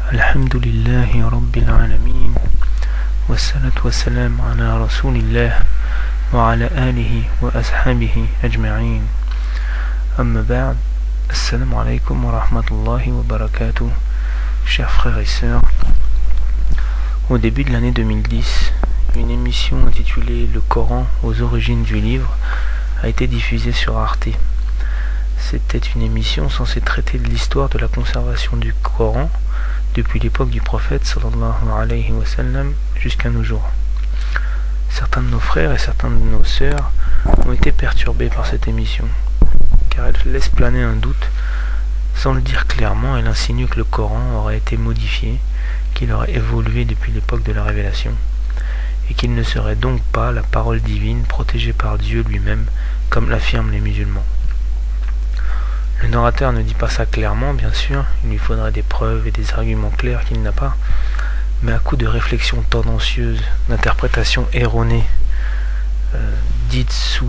Alhamdulillahi Rabbil Alamin. Wassalatu wassalamu ala Rasulillah wa ala alihi wa ashabihi ajma'in. Amma ba'd. Assalamu alaikum wa rahmatullahi wa barakatuh. Chers frères et sœurs, au début de l'année 2010, une émission intitulée Le Coran aux origines du livre a été diffusée sur Arte. C'était une émission censée traiter de l'histoire de la conservation du Coran depuis l'époque du prophète sallallahu alayhi wa sallam jusqu'à nos jours. Certains de nos frères et certains de nos sœurs ont été perturbés par cette émission, car elle laisse planer un doute. Sans le dire clairement, elle insinue que le Coran aurait été modifié, qu'il aurait évolué depuis l'époque de la révélation, et qu'il ne serait donc pas la parole divine protégée par Dieu lui-même, comme l'affirment les musulmans. Le narrateur ne dit pas ça clairement, bien sûr, il lui faudrait des preuves et des arguments clairs qu'il n'a pas, mais à coup de réflexions tendancieuses, d'interprétations erronées, dites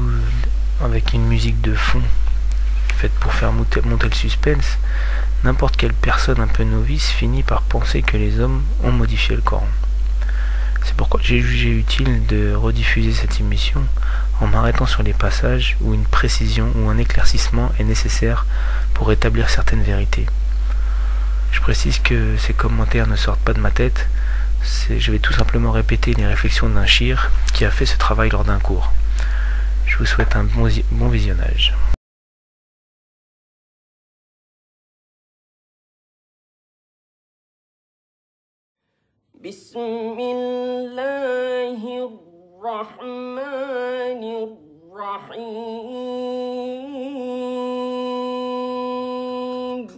avec une musique de fond, faite pour faire monter le suspense, n'importe quelle personne un peu novice finit par penser que les hommes ont modifié le Coran. C'est pourquoi j'ai jugé utile de rediffuser cette émission en m'arrêtant sur les passages où une précision ou un éclaircissement est nécessaire pour établir certaines vérités. Je précise que ces commentaires ne sortent pas de ma tête, je vais tout simplement répéter les réflexions d'un shir qui a fait ce travail lors d'un cours. Je vous souhaite un bon visionnage. Bismillahirrahmanirrahim.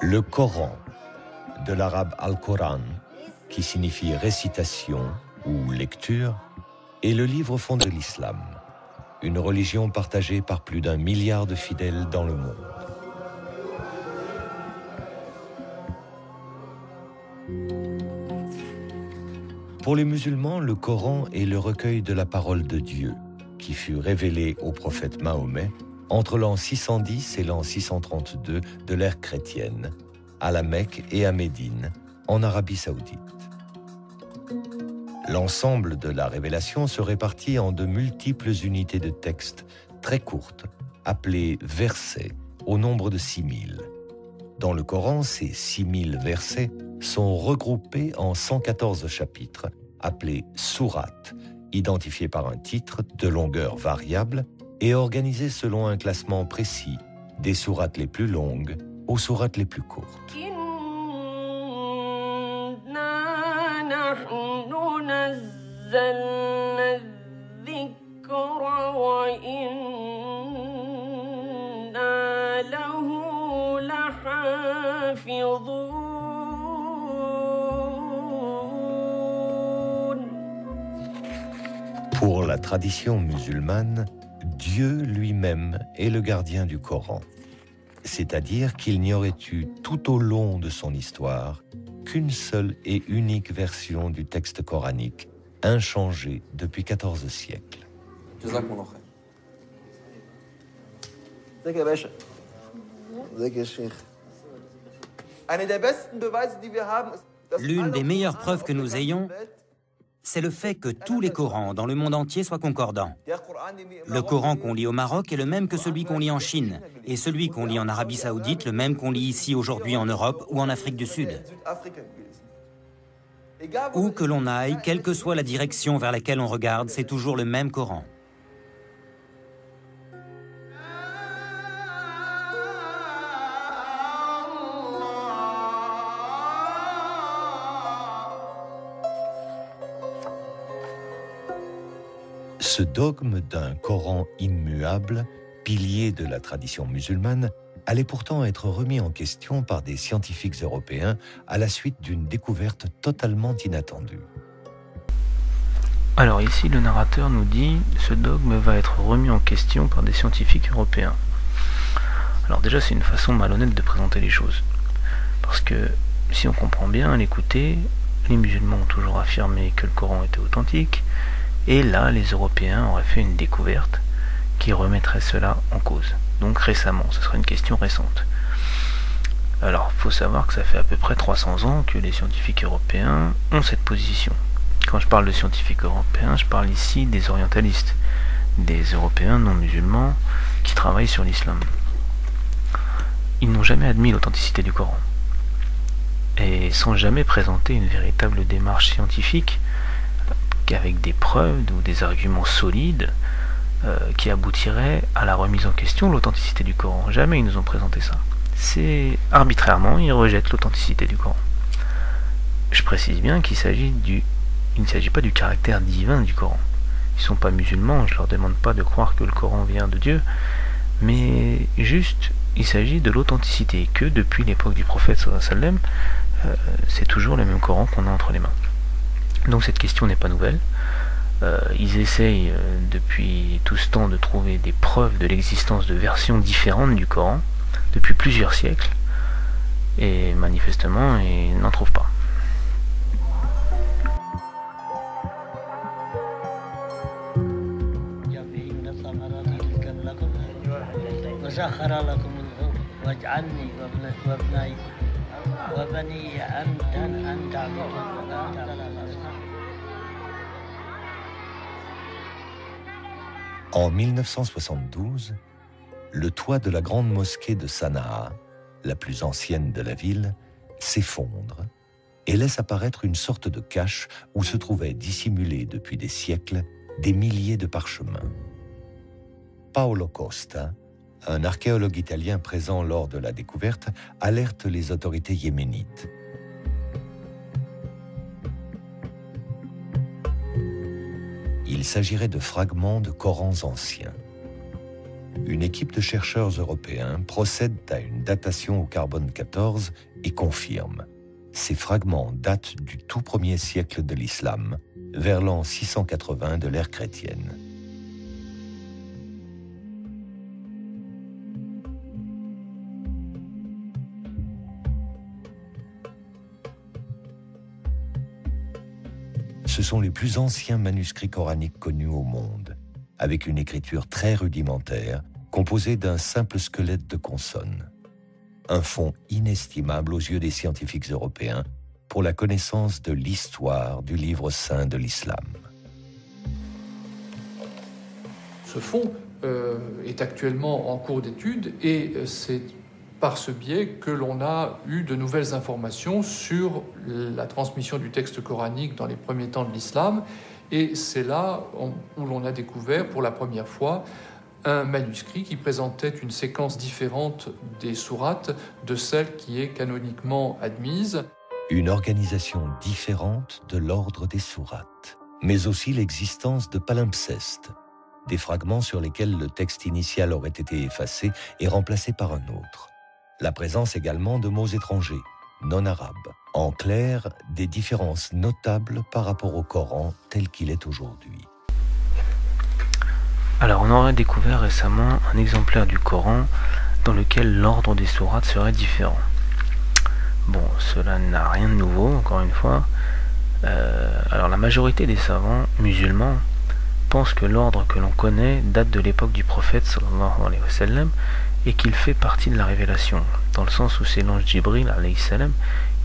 Le Coran, de l'arabe Al-Quran, qui signifie récitation ou lecture, est le livre fondé de l'islam, une religion partagée par plus d'1 milliard de fidèles dans le monde. Pour les musulmans, le Coran est le recueil de la parole de Dieu, qui fut révélé au prophète Mahomet entre l'an 610 et l'an 632 de l'ère chrétienne, à la Mecque et à Médine, en Arabie Saoudite. L'ensemble de la révélation se répartit en de multiples unités de texte très courtes, appelées versets, au nombre de 6000. Dans le Coran, ces 6000 versets sont regroupés en 114 chapitres, appelés sourates, identifiés par un titre de longueur variable et organisés selon un classement précis, des sourates les plus longues aux sourates les plus courtes. Pour la tradition musulmane, Dieu lui-même est le gardien du Coran. C'est-à-dire qu'il n'y aurait eu tout au long de son histoire qu'une seule et unique version du texte coranique, inchangée depuis 14 siècles. L'une des meilleures preuves que nous ayons, c'est le fait que tous les Corans dans le monde entier soient concordants. Le Coran qu'on lit au Maroc est le même que celui qu'on lit en Chine, et celui qu'on lit en Arabie Saoudite, le même qu'on lit ici aujourd'hui en Europe ou en Afrique du Sud. Où que l'on aille, quelle que soit la direction vers laquelle on regarde, c'est toujours le même Coran. Ce dogme d'un Coran immuable, pilier de la tradition musulmane, allait pourtant être remis en question par des scientifiques européens à la suite d'une découverte totalement inattendue. Alors ici, le narrateur nous dit « Ce dogme va être remis en question par des scientifiques européens ». Alors déjà, c'est une façon malhonnête de présenter les choses. Parce que, si on comprend bien à l'écouter, les musulmans ont toujours affirmé que le Coran était authentique, et là, les Européens auraient fait une découverte qui remettrait cela en cause. Donc récemment, ce serait une question récente. Alors, il faut savoir que ça fait à peu près 300 ans que les scientifiques européens ont cette position. Quand je parle de scientifiques européens, je parle ici des orientalistes, des Européens non musulmans qui travaillent sur l'islam. Ils n'ont jamais admis l'authenticité du Coran. Et sans jamais présenter une véritable démarche scientifique, avec des preuves ou des arguments solides, qui aboutiraient à la remise en question de l'authenticité du Coran. Jamais ils nous ont présenté ça. C'est arbitrairement, ils rejettent l'authenticité du Coran. Je précise bien qu'il ne s'agit pas du caractère divin du Coran. Ils ne sont pas musulmans, je ne leur demande pas de croire que le Coran vient de Dieu, mais juste, il s'agit de l'authenticité, que depuis l'époque du prophète sallallahu alayhi wa sallam, c'est toujours le même Coran qu'on a entre les mains. Donc cette question n'est pas nouvelle. Ils essayent depuis tout ce temps de trouver des preuves de l'existence de versions différentes du Coran, depuis plusieurs siècles, et manifestement, ils n'en trouvent pas. En 1972, le toit de la grande mosquée de Sanaa, la plus ancienne de la ville, s'effondre et laisse apparaître une sorte de cache où se trouvaient dissimulés depuis des siècles des milliers de parchemins. Paolo Costa, un archéologue italien présent lors de la découverte, alerte les autorités yéménites. Il s'agirait de fragments de Corans anciens. Une équipe de chercheurs européens procède à une datation au carbone 14 et confirme. Ces fragments datent du tout premier siècle de l'islam, vers l'an 680 de l'ère chrétienne. Ce sont les plus anciens manuscrits coraniques connus au monde, avec une écriture très rudimentaire, composée d'un simple squelette de consonnes. Un fonds inestimable aux yeux des scientifiques européens pour la connaissance de l'histoire du livre saint de l'islam. Ce fonds est actuellement en cours d'étude et c'est par ce biais que l'on a eu de nouvelles informations sur la transmission du texte coranique dans les premiers temps de l'islam. Et c'est là où l'on a découvert pour la première fois un manuscrit qui présentait une séquence différente des sourates de celle qui est canoniquement admise. Une organisation différente de l'ordre des sourates, mais aussi l'existence de palimpsestes, des fragments sur lesquels le texte initial aurait été effacé et remplacé par un autre. La présence également de mots étrangers, non arabes. En clair, des différences notables par rapport au Coran tel qu'il est aujourd'hui. Alors, on aurait découvert récemment un exemplaire du Coran dans lequel l'ordre des sourates serait différent. Bon, cela n'a rien de nouveau, encore une fois. Alors, la majorité des savants musulmans pensent que l'ordre que l'on connaît date de l'époque du prophète sallallahu alayhi wa sallam et qu'il fait partie de la révélation, dans le sens où c'est l'ange Jibril alayhi salam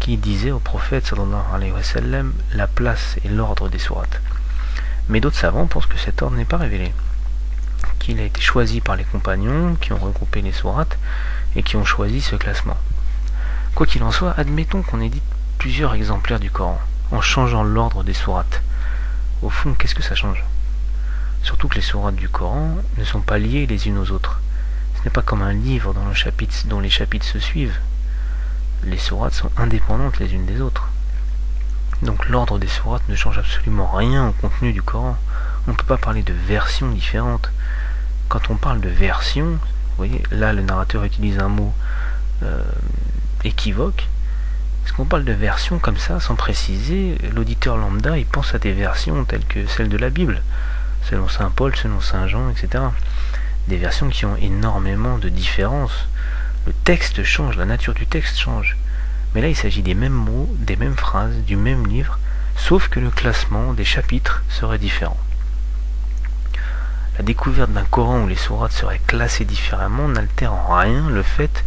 qui disait au prophète sallallahu alayhi wa sallam la place et l'ordre des sourates. Mais d'autres savants pensent que cet ordre n'est pas révélé, qu'il a été choisi par les compagnons qui ont regroupé les sourates et qui ont choisi ce classement. Quoi qu'il en soit, admettons qu'on édite plusieurs exemplaires du Coran en changeant l'ordre des sourates. Au fond, qu'est-ce que ça change? Surtout que les sourates du Coran ne sont pas liées les unes aux autres. Ce n'est pas comme un livre dont les chapitres se suivent. Les sourates sont indépendantes les unes des autres. Donc l'ordre des sourates ne change absolument rien au contenu du Coran. On ne peut pas parler de versions différentes. Quand on parle de version, vous voyez, là le narrateur utilise un mot équivoque. Est-ce qu'on parle de versions comme ça, sans préciser? L'auditeur lambda, il pense à des versions telles que celles de la Bible, selon saint Paul, selon saint Jean, etc. Des versions qui ont énormément de différences Le texte change, la nature du texte change. Mais là, il s'agit des mêmes mots, des mêmes phrases, du même livre, sauf que le classement des chapitres serait différent. La découverte d'un Coran où les sourates seraient classées différemment n'altère en rien le fait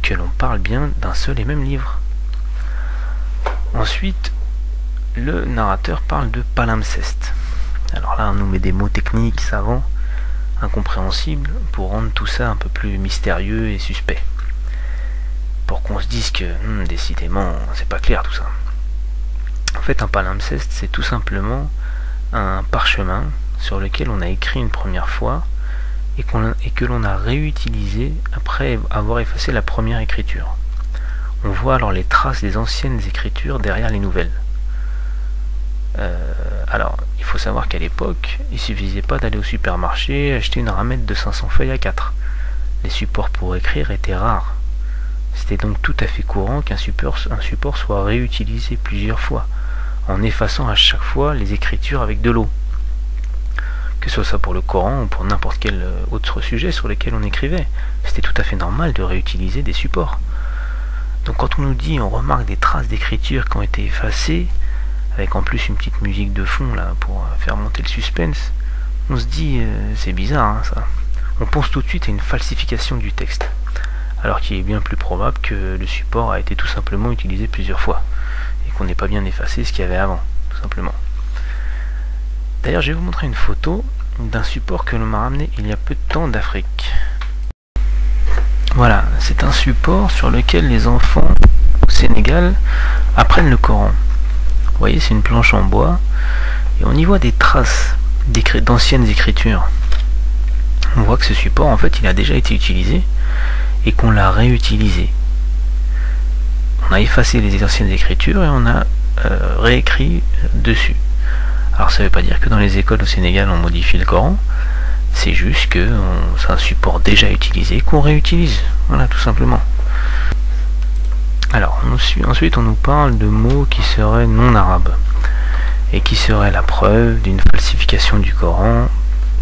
que l'on parle bien d'un seul et même livre. Ensuite, le narrateur parle de palimpseste. Alors là, on nous met des mots techniques, savants, incompréhensibles, pour rendre tout ça un peu plus mystérieux et suspect. Pour qu'on se dise que, décidément, c'est pas clair tout ça. En fait, un palimpseste, c'est tout simplement un parchemin sur lequel on a écrit une première fois et que l'on a réutilisé après avoir effacé la première écriture. On voit alors les traces des anciennes écritures derrière les nouvelles. Alors, il faut savoir qu'à l'époque, il suffisait pas d'aller au supermarché acheter une ramette de 500 feuilles à 4. Les supports pour écrire étaient rares. C'était donc tout à fait courant qu'un support soit réutilisé plusieurs fois, en effaçant à chaque fois les écritures avec de l'eau. Que ce soit pour le Coran ou pour n'importe quel autre sujet sur lequel on écrivait, c'était tout à fait normal de réutiliser des supports. Donc quand on nous dit, on remarque des traces d'écriture qui ont été effacées, avec en plus une petite musique de fond là pour faire monter le suspense, on se dit c'est bizarre ça. On pense tout de suite à une falsification du texte, alors qu'il est bien plus probable que le support a été tout simplement utilisé plusieurs fois et qu'on n'ait pas bien effacé ce qu'il y avait avant, tout simplement. D'ailleurs, je vais vous montrer une photo d'un support que l'on m'a ramené il y a peu de temps d'Afrique. Voilà, c'est un support sur lequel les enfants au Sénégal apprennent le Coran. Vous voyez, c'est une planche en bois et on y voit des traces d'anciennes écritures. On voit que ce support, en fait, il a déjà été utilisé et qu'on l'a réutilisé. On a effacé les anciennes écritures et on a réécrit dessus. Alors ça ne veut pas dire que dans les écoles au Sénégal on modifie le Coran, c'est juste que c'est un support déjà utilisé qu'on réutilise, voilà tout simplement. Alors ensuite on nous parle de mots qui seraient non arabes et qui seraient la preuve d'une falsification du Coran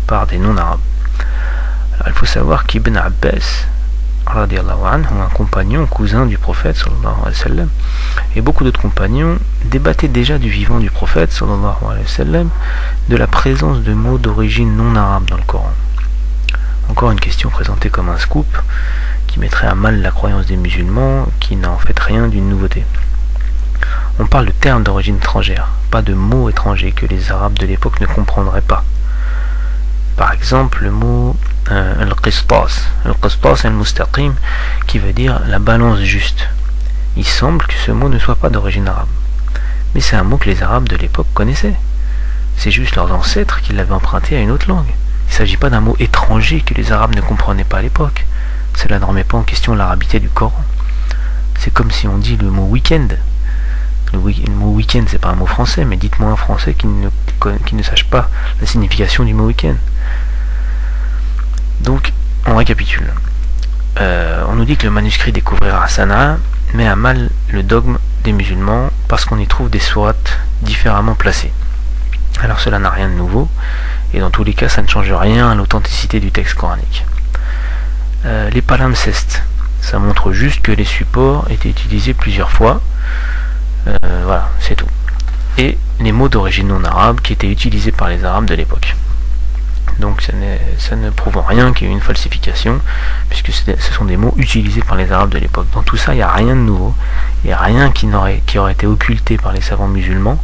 par des non arabes. Alors il faut savoir qu'Ibn Abbas, un compagnon, cousin du prophète sallallahu alayhi wa sallam, et beaucoup d'autres compagnons débattaient déjà du vivant du prophète sallallahu alayhi wa sallam de la présence de mots d'origine non arabe dans le Coran. Encore une question présentée comme un scoop qui mettrait à mal la croyance des musulmans, qui n'a en fait rien d'une nouveauté. On parle de termes d'origine étrangère, pas de mots étrangers que les arabes de l'époque ne comprendraient pas. Par exemple, le mot al-qistas al-mustaqim, qui veut dire la balance juste. Il semble que ce mot ne soit pas d'origine arabe. Mais c'est un mot que les arabes de l'époque connaissaient. C'est juste leurs ancêtres qui l'avaient emprunté à une autre langue. Il ne s'agit pas d'un mot étranger que les arabes ne comprenaient pas à l'époque. Cela ne remet pas en question l'arabité du Coran. C'est comme si on dit le mot week-end. Le mot week-end, c'est pas un mot français, mais dites-moi un français qui ne sache pas la signification du mot week-end. Donc, on récapitule. On nous dit que le manuscrit découvert à Sanaa met à mal le dogme des musulmans parce qu'on y trouve des sourates différemment placées. Alors cela n'a rien de nouveau, et dans tous les cas ça ne change rien à l'authenticité du texte coranique. Les palimpsestes, ça montre juste que les supports étaient utilisés plusieurs fois, voilà, c'est tout. Et les mots d'origine non arabe qui étaient utilisés par les arabes de l'époque. Donc ça ne prouve en rien qu'il y ait eu une falsification, puisque ce sont des mots utilisés par les arabes de l'époque. Dans tout ça, il n'y a rien de nouveau, il n'y a rien qui aurait été occulté par les savants musulmans,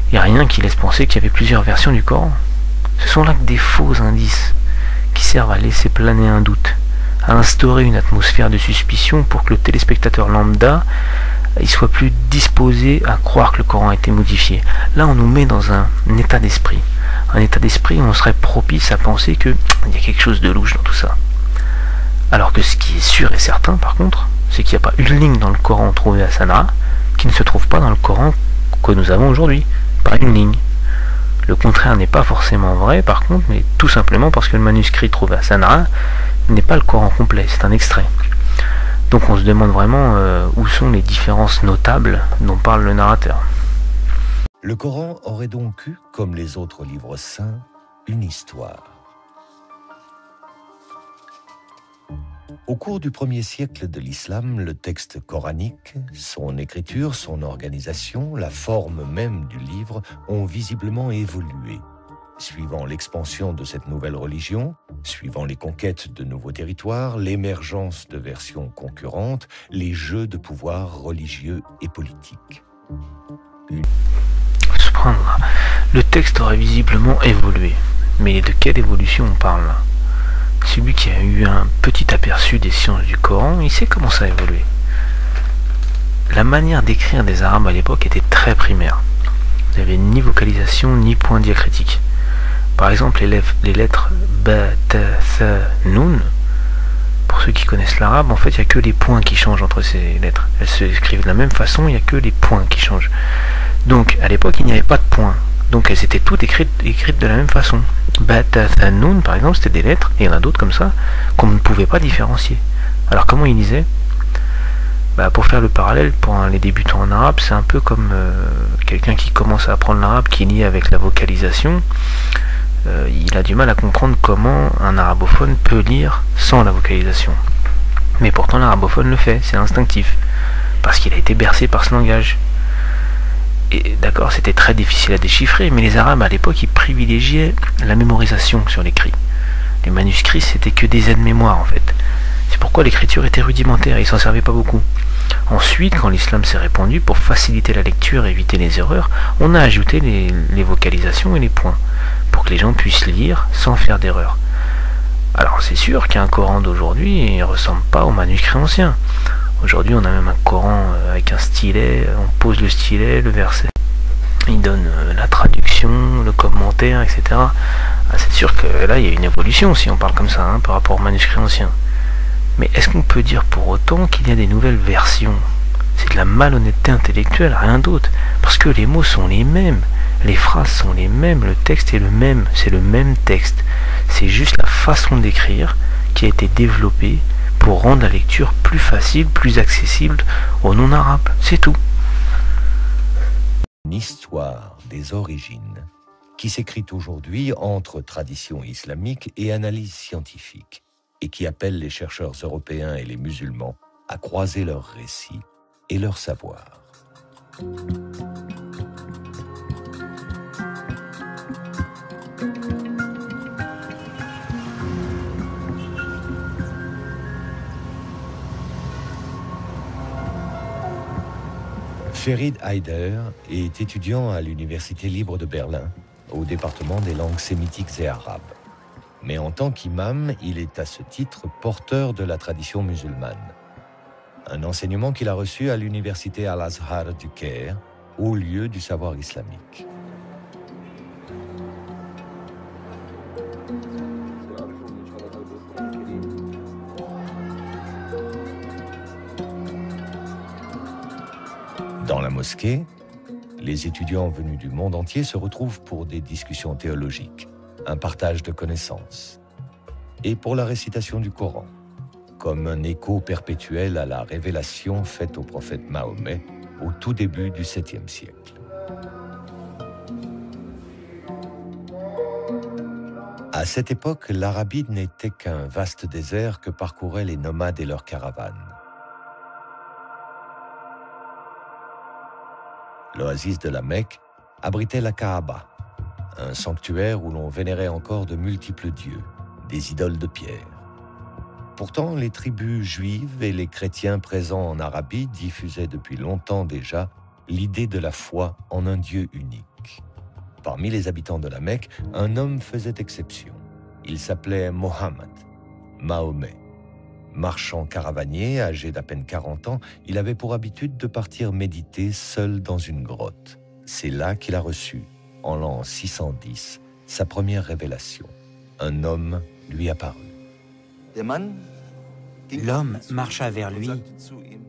il n'y a rien qui laisse penser qu'il y avait plusieurs versions du Coran. Ce sont là que des faux indices qui servent à laisser planer un doute, à instaurer une atmosphère de suspicion pour que le téléspectateur lambda il soit plus disposé à croire que le Coran a été modifié. Là, on nous met dans un état d'esprit. Un état d'esprit où on serait propice à penser qu'il y a quelque chose de louche dans tout ça. Alors que ce qui est sûr et certain, par contre, c'est qu'il n'y a pas une ligne dans le Coran trouvée à Sanaa qui ne se trouve pas dans le Coran que nous avons aujourd'hui. Pas une ligne. Le contraire n'est pas forcément vrai, par contre, mais tout simplement parce que le manuscrit trouvé à Sanaa n'est pas le Coran complet, c'est un extrait. Donc on se demande vraiment où sont les différences notables dont parle le narrateur. Le Coran aurait donc eu, comme les autres livres saints, une histoire. Au cours du 1er siècle de l'islam, le texte coranique, son écriture, son organisation, la forme même du livre ont visiblement évolué. Suivant l'expansion de cette nouvelle religion, suivant les conquêtes de nouveaux territoires, l'émergence de versions concurrentes, les jeux de pouvoir religieux et politiques. Subhanallah. Le texte aurait visiblement évolué. Mais de quelle évolution on parle là? Celui qui a eu un petit aperçu des sciences du Coran, il sait comment ça a évolué. La manière d'écrire des Arabes à l'époque était très primaire. Vous n'avez ni vocalisation ni point diacritique. Par exemple, les lettres Ba, Ta, Tha, Nun, pour ceux qui connaissent l'arabe, en fait, il n'y a que les points qui changent entre ces lettres. Elles se écrivent de la même façon, il n'y a que les points qui changent. Donc, à l'époque, il n'y avait pas de points. Donc, elles étaient toutes écrites de la même façon. Ba, Ta, Tha, Nun, par exemple, c'était des lettres, et il y en a d'autres comme ça, qu'on ne pouvait pas différencier. Alors, comment ils lisaient? Pour faire le parallèle, pour les débutants en arabe, c'est un peu comme quelqu'un qui commence à apprendre l'arabe, qui lit avec la vocalisation. Il a du mal à comprendre comment un arabophone peut lire sans la vocalisation. Mais pourtant l'arabophone le fait, c'est instinctif, parce qu'il a été bercé par ce langage. Et d'accord, c'était très difficile à déchiffrer, mais les Arabes à l'époque, ils privilégiaient la mémorisation sur l'écrit. Les manuscrits, c'était que des aides-mémoires en fait. C'est pourquoi l'écriture était rudimentaire, ils s'en servaient pas beaucoup. Ensuite, quand l'islam s'est répandu, pour faciliter la lecture et éviter les erreurs, on a ajouté les vocalisations et les points, pour que les gens puissent lire sans faire d'erreur. Alors c'est sûr qu'un Coran d'aujourd'hui ne ressemble pas au manuscrit ancien. Aujourd'hui on a même un Coran avec un stylet, on pose le stylet, le verset, il donne la traduction, le commentaire, etc. C'est sûr que là il y a une évolution si on parle comme ça par rapport au manuscrit ancien. Mais est-ce qu'on peut dire pour autant qu'il y a des nouvelles versions? C'est de la malhonnêteté intellectuelle, rien d'autre. Parce que les mots sont les mêmes, les phrases sont les mêmes, le texte est le même, c'est le même texte. C'est juste la façon d'écrire qui a été développée pour rendre la lecture plus facile, plus accessible aux non-arabes. C'est tout. Une histoire des origines qui s'écrit aujourd'hui entre tradition islamique et analyse scientifique, et qui appelle les chercheurs européens et les musulmans à croiser leurs récits et leur savoir. Ferid Haider est étudiant à l'Université libre de Berlin, au département des langues sémitiques et arabes. Mais en tant qu'imam, il est à ce titre porteur de la tradition musulmane. Un enseignement qu'il a reçu à l'université Al-Azhar du Caire, au lieu du savoir islamique. Dans la mosquée, les étudiants venus du monde entier se retrouvent pour des discussions théologiques, un partage de connaissances, et pour la récitation du Coran, comme un écho perpétuel à la révélation faite au prophète Mahomet au tout début du 7e siècle. À cette époque, l'Arabie n'était qu'un vaste désert que parcouraient les nomades et leurs caravanes. L'oasis de la Mecque abritait la Kaaba, un sanctuaire où l'on vénérait encore de multiples dieux, des idoles de pierre. Pourtant, les tribus juives et les chrétiens présents en Arabie diffusaient depuis longtemps déjà l'idée de la foi en un Dieu unique. Parmi les habitants de la Mecque, un homme faisait exception. Il s'appelait Mohammed, Mahomet. Marchand caravanier, âgé d'à peine 40 ans, il avait pour habitude de partir méditer seul dans une grotte. C'est là qu'il a reçu, en l'an 610, sa première révélation. Un homme lui apparut. L'homme marcha vers lui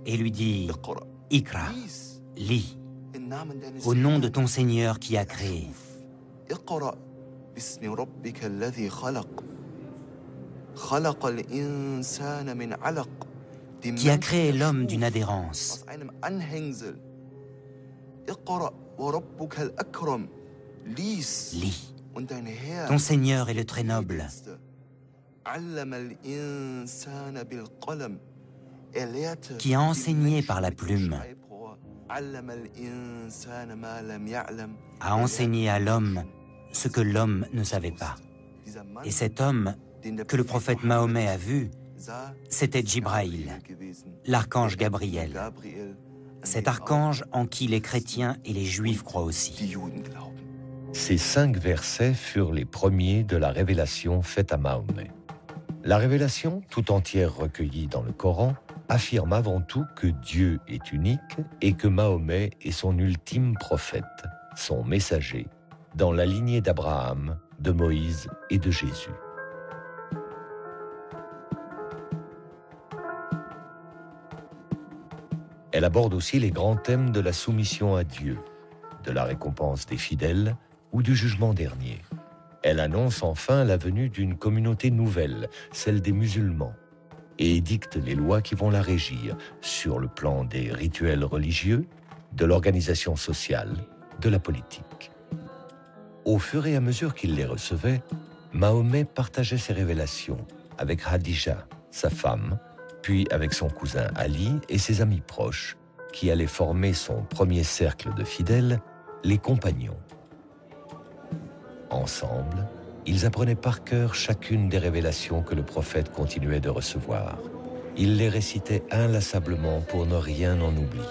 et lui dit « Ikra, lis, au nom de ton Seigneur qui a créé. » Qui a créé l'homme d'une adhérence. Lis. Ton Seigneur est le très noble. qui a enseigné par la plume, a enseigné à l'homme ce que l'homme ne savait pas. Et cet homme que le prophète Mahomet a vu, c'était Djibraïl, l'archange Gabriel, cet archange en qui les chrétiens et les juifs croient aussi. Ces 5 versets furent les premiers de la révélation faite à Mahomet. La révélation, tout entière recueillie dans le Coran, affirme avant tout que Dieu est unique et que Mahomet est son ultime prophète, son messager, dans la lignée d'Abraham, de Moïse et de Jésus. Elle aborde aussi les grands thèmes de la soumission à Dieu, de la récompense des fidèles ou du jugement dernier. Elle annonce enfin la venue d'une communauté nouvelle, celle des musulmans, et édicte les lois qui vont la régir sur le plan des rituels religieux, de l'organisation sociale, de la politique. Au fur et à mesure qu'il les recevait, Mahomet partageait ses révélations avec Khadija, sa femme, puis avec son cousin Ali et ses amis proches, qui allaient former son premier cercle de fidèles, les compagnons. Ensemble, ils apprenaient par cœur chacune des révélations que le prophète continuait de recevoir. Ils les récitaient inlassablement pour ne rien en oublier.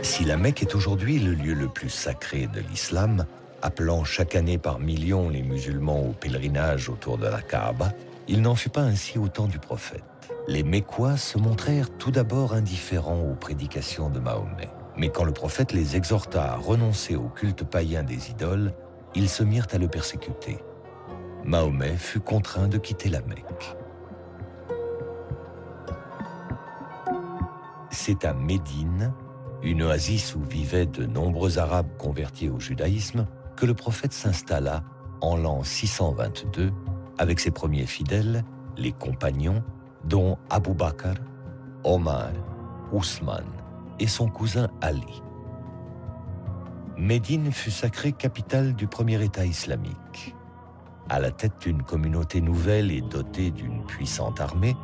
Si la Mecque est aujourd'hui le lieu le plus sacré de l'islam, appelant chaque année par millions les musulmans au pèlerinage autour de la Kaaba, il n'en fut pas ainsi au temps du prophète. Les Mécois se montrèrent tout d'abord indifférents aux prédications de Mahomet. Mais quand le prophète les exhorta à renoncer au culte païen des idoles, ils se mirent à le persécuter. Mahomet fut contraint de quitter la Mecque. C'est à Médine, une oasis où vivaient de nombreux Arabes convertis au judaïsme, que le prophète s'installa en l'an 622 avec ses premiers fidèles, les compagnons, dont Abu Bakr, Omar, Ousmane et son cousin Ali. Médine fut sacrée capitale du premier État islamique. À la tête d'une communauté nouvelle et dotée d'une puissante armée,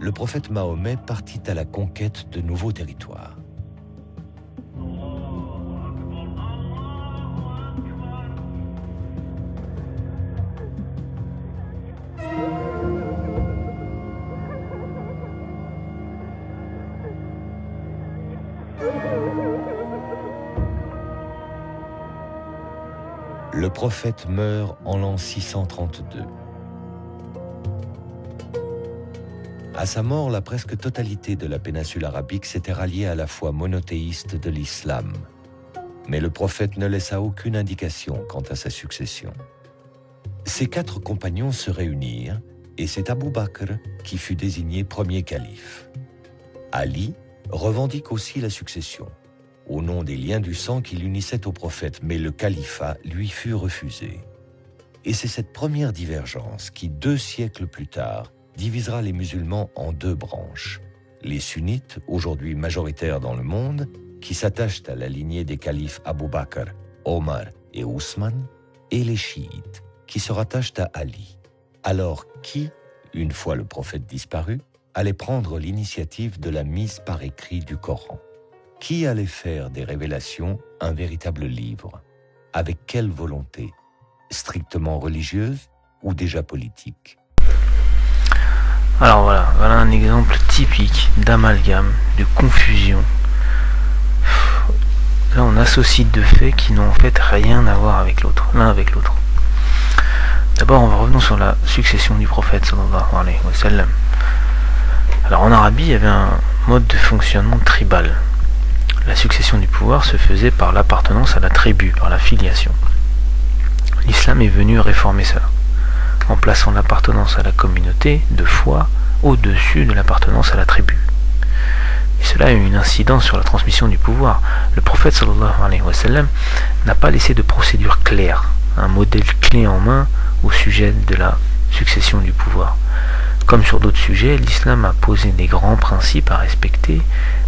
le prophète Mahomet partit à la conquête de nouveaux territoires. Le prophète meurt en l'an 632. À sa mort, la presque totalité de la péninsule arabique s'était ralliée à la foi monothéiste de l'islam. Mais le prophète ne laissa aucune indication quant à sa succession. Ses 4 compagnons se réunirent et c'est Abu Bakr qui fut désigné premier calife. Ali revendique aussi la succession, au nom des liens du sang qui l'unissaient au prophète, mais le califat lui fut refusé. Et c'est cette première divergence qui, 2 siècles plus tard, divisera les musulmans en 2 branches. Les sunnites, aujourd'hui majoritaires dans le monde, qui s'attachent à la lignée des califes Abu Bakr, Omar et Ousmane, et les chiites, qui se rattachent à Ali. Alors qui, une fois le prophète disparu, allait prendre l'initiative de la mise par écrit du Coran? Qui allait faire des révélations un véritable livre? Avec quelle volonté? Strictement religieuse ou déjà politique? Alors voilà un exemple typique d'amalgame, de confusion. Là on associe 2 faits qui n'ont en fait rien à voir avec l'autre, l'un avec l'autre. D'abord revenons sur la succession du prophète sallallahu alayhi wa sallam. Alors en Arabie il y avait un mode de fonctionnement tribal. La succession du pouvoir se faisait par l'appartenance à la tribu, par la filiation. L'islam est venu réformer ça, en plaçant l'appartenance à la communauté de foi au-dessus de l'appartenance à la tribu. Et cela a eu une incidence sur la transmission du pouvoir. Le prophète sallallahu alayhi wa sallam n'a pas laissé de procédure claire, un modèle clé en main au sujet de la succession du pouvoir. Comme sur d'autres sujets, l'islam a posé des grands principes à respecter,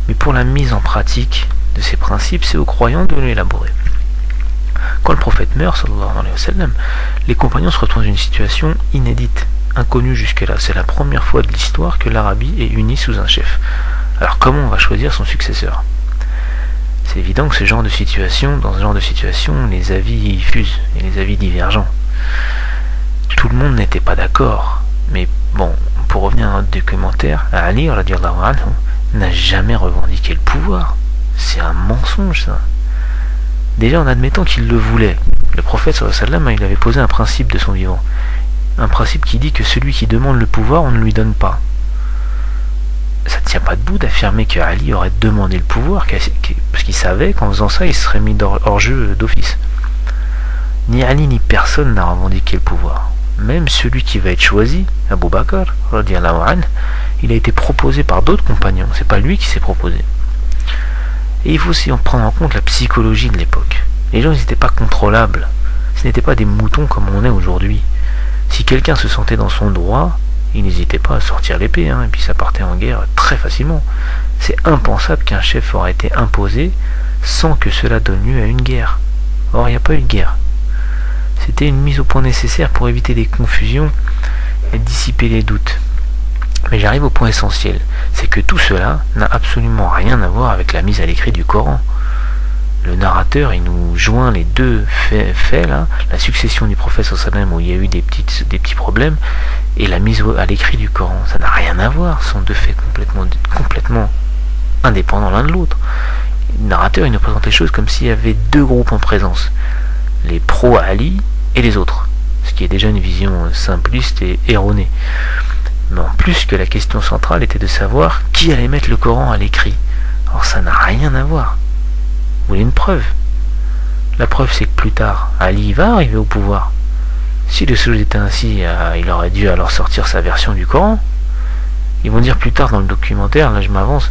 mais pour la mise en pratique de ces principes, c'est aux croyants de l'élaborer. Quand le prophète meurt, sallallahu alayhi wa sallam, les compagnons se retrouvent dans une situation inédite, inconnue jusque-là. C'est la première fois de l'histoire que l'Arabie est unie sous un chef. Alors comment on va choisir son successeur? C'est évident que dans ce genre de situation, les avis fusent et les avis divergents. Tout le monde n'était pas d'accord, mais bon, pour revenir à notre documentaire, Ali radiallahu anhu n'a jamais revendiqué le pouvoir. C'est un mensonge, ça. Déjà en admettant qu'il le voulait, le prophète sallallahu alayhi wa sallam, il avait posé un principe de son vivant. Un principe qui dit que celui qui demande le pouvoir, on ne lui donne pas. Ça ne tient pas debout d'affirmer que Ali aurait demandé le pouvoir, parce qu'il savait qu'en faisant ça, il serait mis hors jeu d'office. Ni Ali ni personne n'a revendiqué le pouvoir. Même celui qui va être choisi, Abu Bakr, radiallahu anhu, il a été proposé par d'autres compagnons, c'est pas lui qui s'est proposé. Et il faut aussi en prendre en compte la psychologie de l'époque. Les gens n'étaient pas contrôlables, ce n'étaient pas des moutons comme on est aujourd'hui. Si quelqu'un se sentait dans son droit, il n'hésitait pas à sortir l'épée, et puis ça partait en guerre très facilement. C'est impensable qu'un chef aurait été imposé sans que cela donne lieu à une guerre. Or, il n'y a pas eu de guerre. C'était une mise au point nécessaire pour éviter des confusions et dissiper les doutes. Mais j'arrive au point essentiel, c'est que tout cela n'a absolument rien à voir avec la mise à l'écrit du Coran. Le narrateur, il nous joint les deux faits là, la succession du prophète sallallahu alayhi wa sallam où il y a eu des petits problèmes, et la mise à l'écrit du Coran. Ça n'a rien à voir, ce sont deux faits complètement indépendants l'un de l'autre. Le narrateur, il nous présente les choses comme s'il y avait deux groupes en présence. Les pro-Ali et les autres, ce qui est déjà une vision simpliste et erronée. Mais en plus que la question centrale était de savoir qui allait mettre le Coran à l'écrit. Alors ça n'a rien à voir. Vous voulez une preuve? La preuve c'est que plus tard, Ali va arriver au pouvoir. Si les choses étaient ainsi, il aurait dû alors sortir sa version du Coran. Ils vont dire plus tard dans le documentaire, là je m'avance,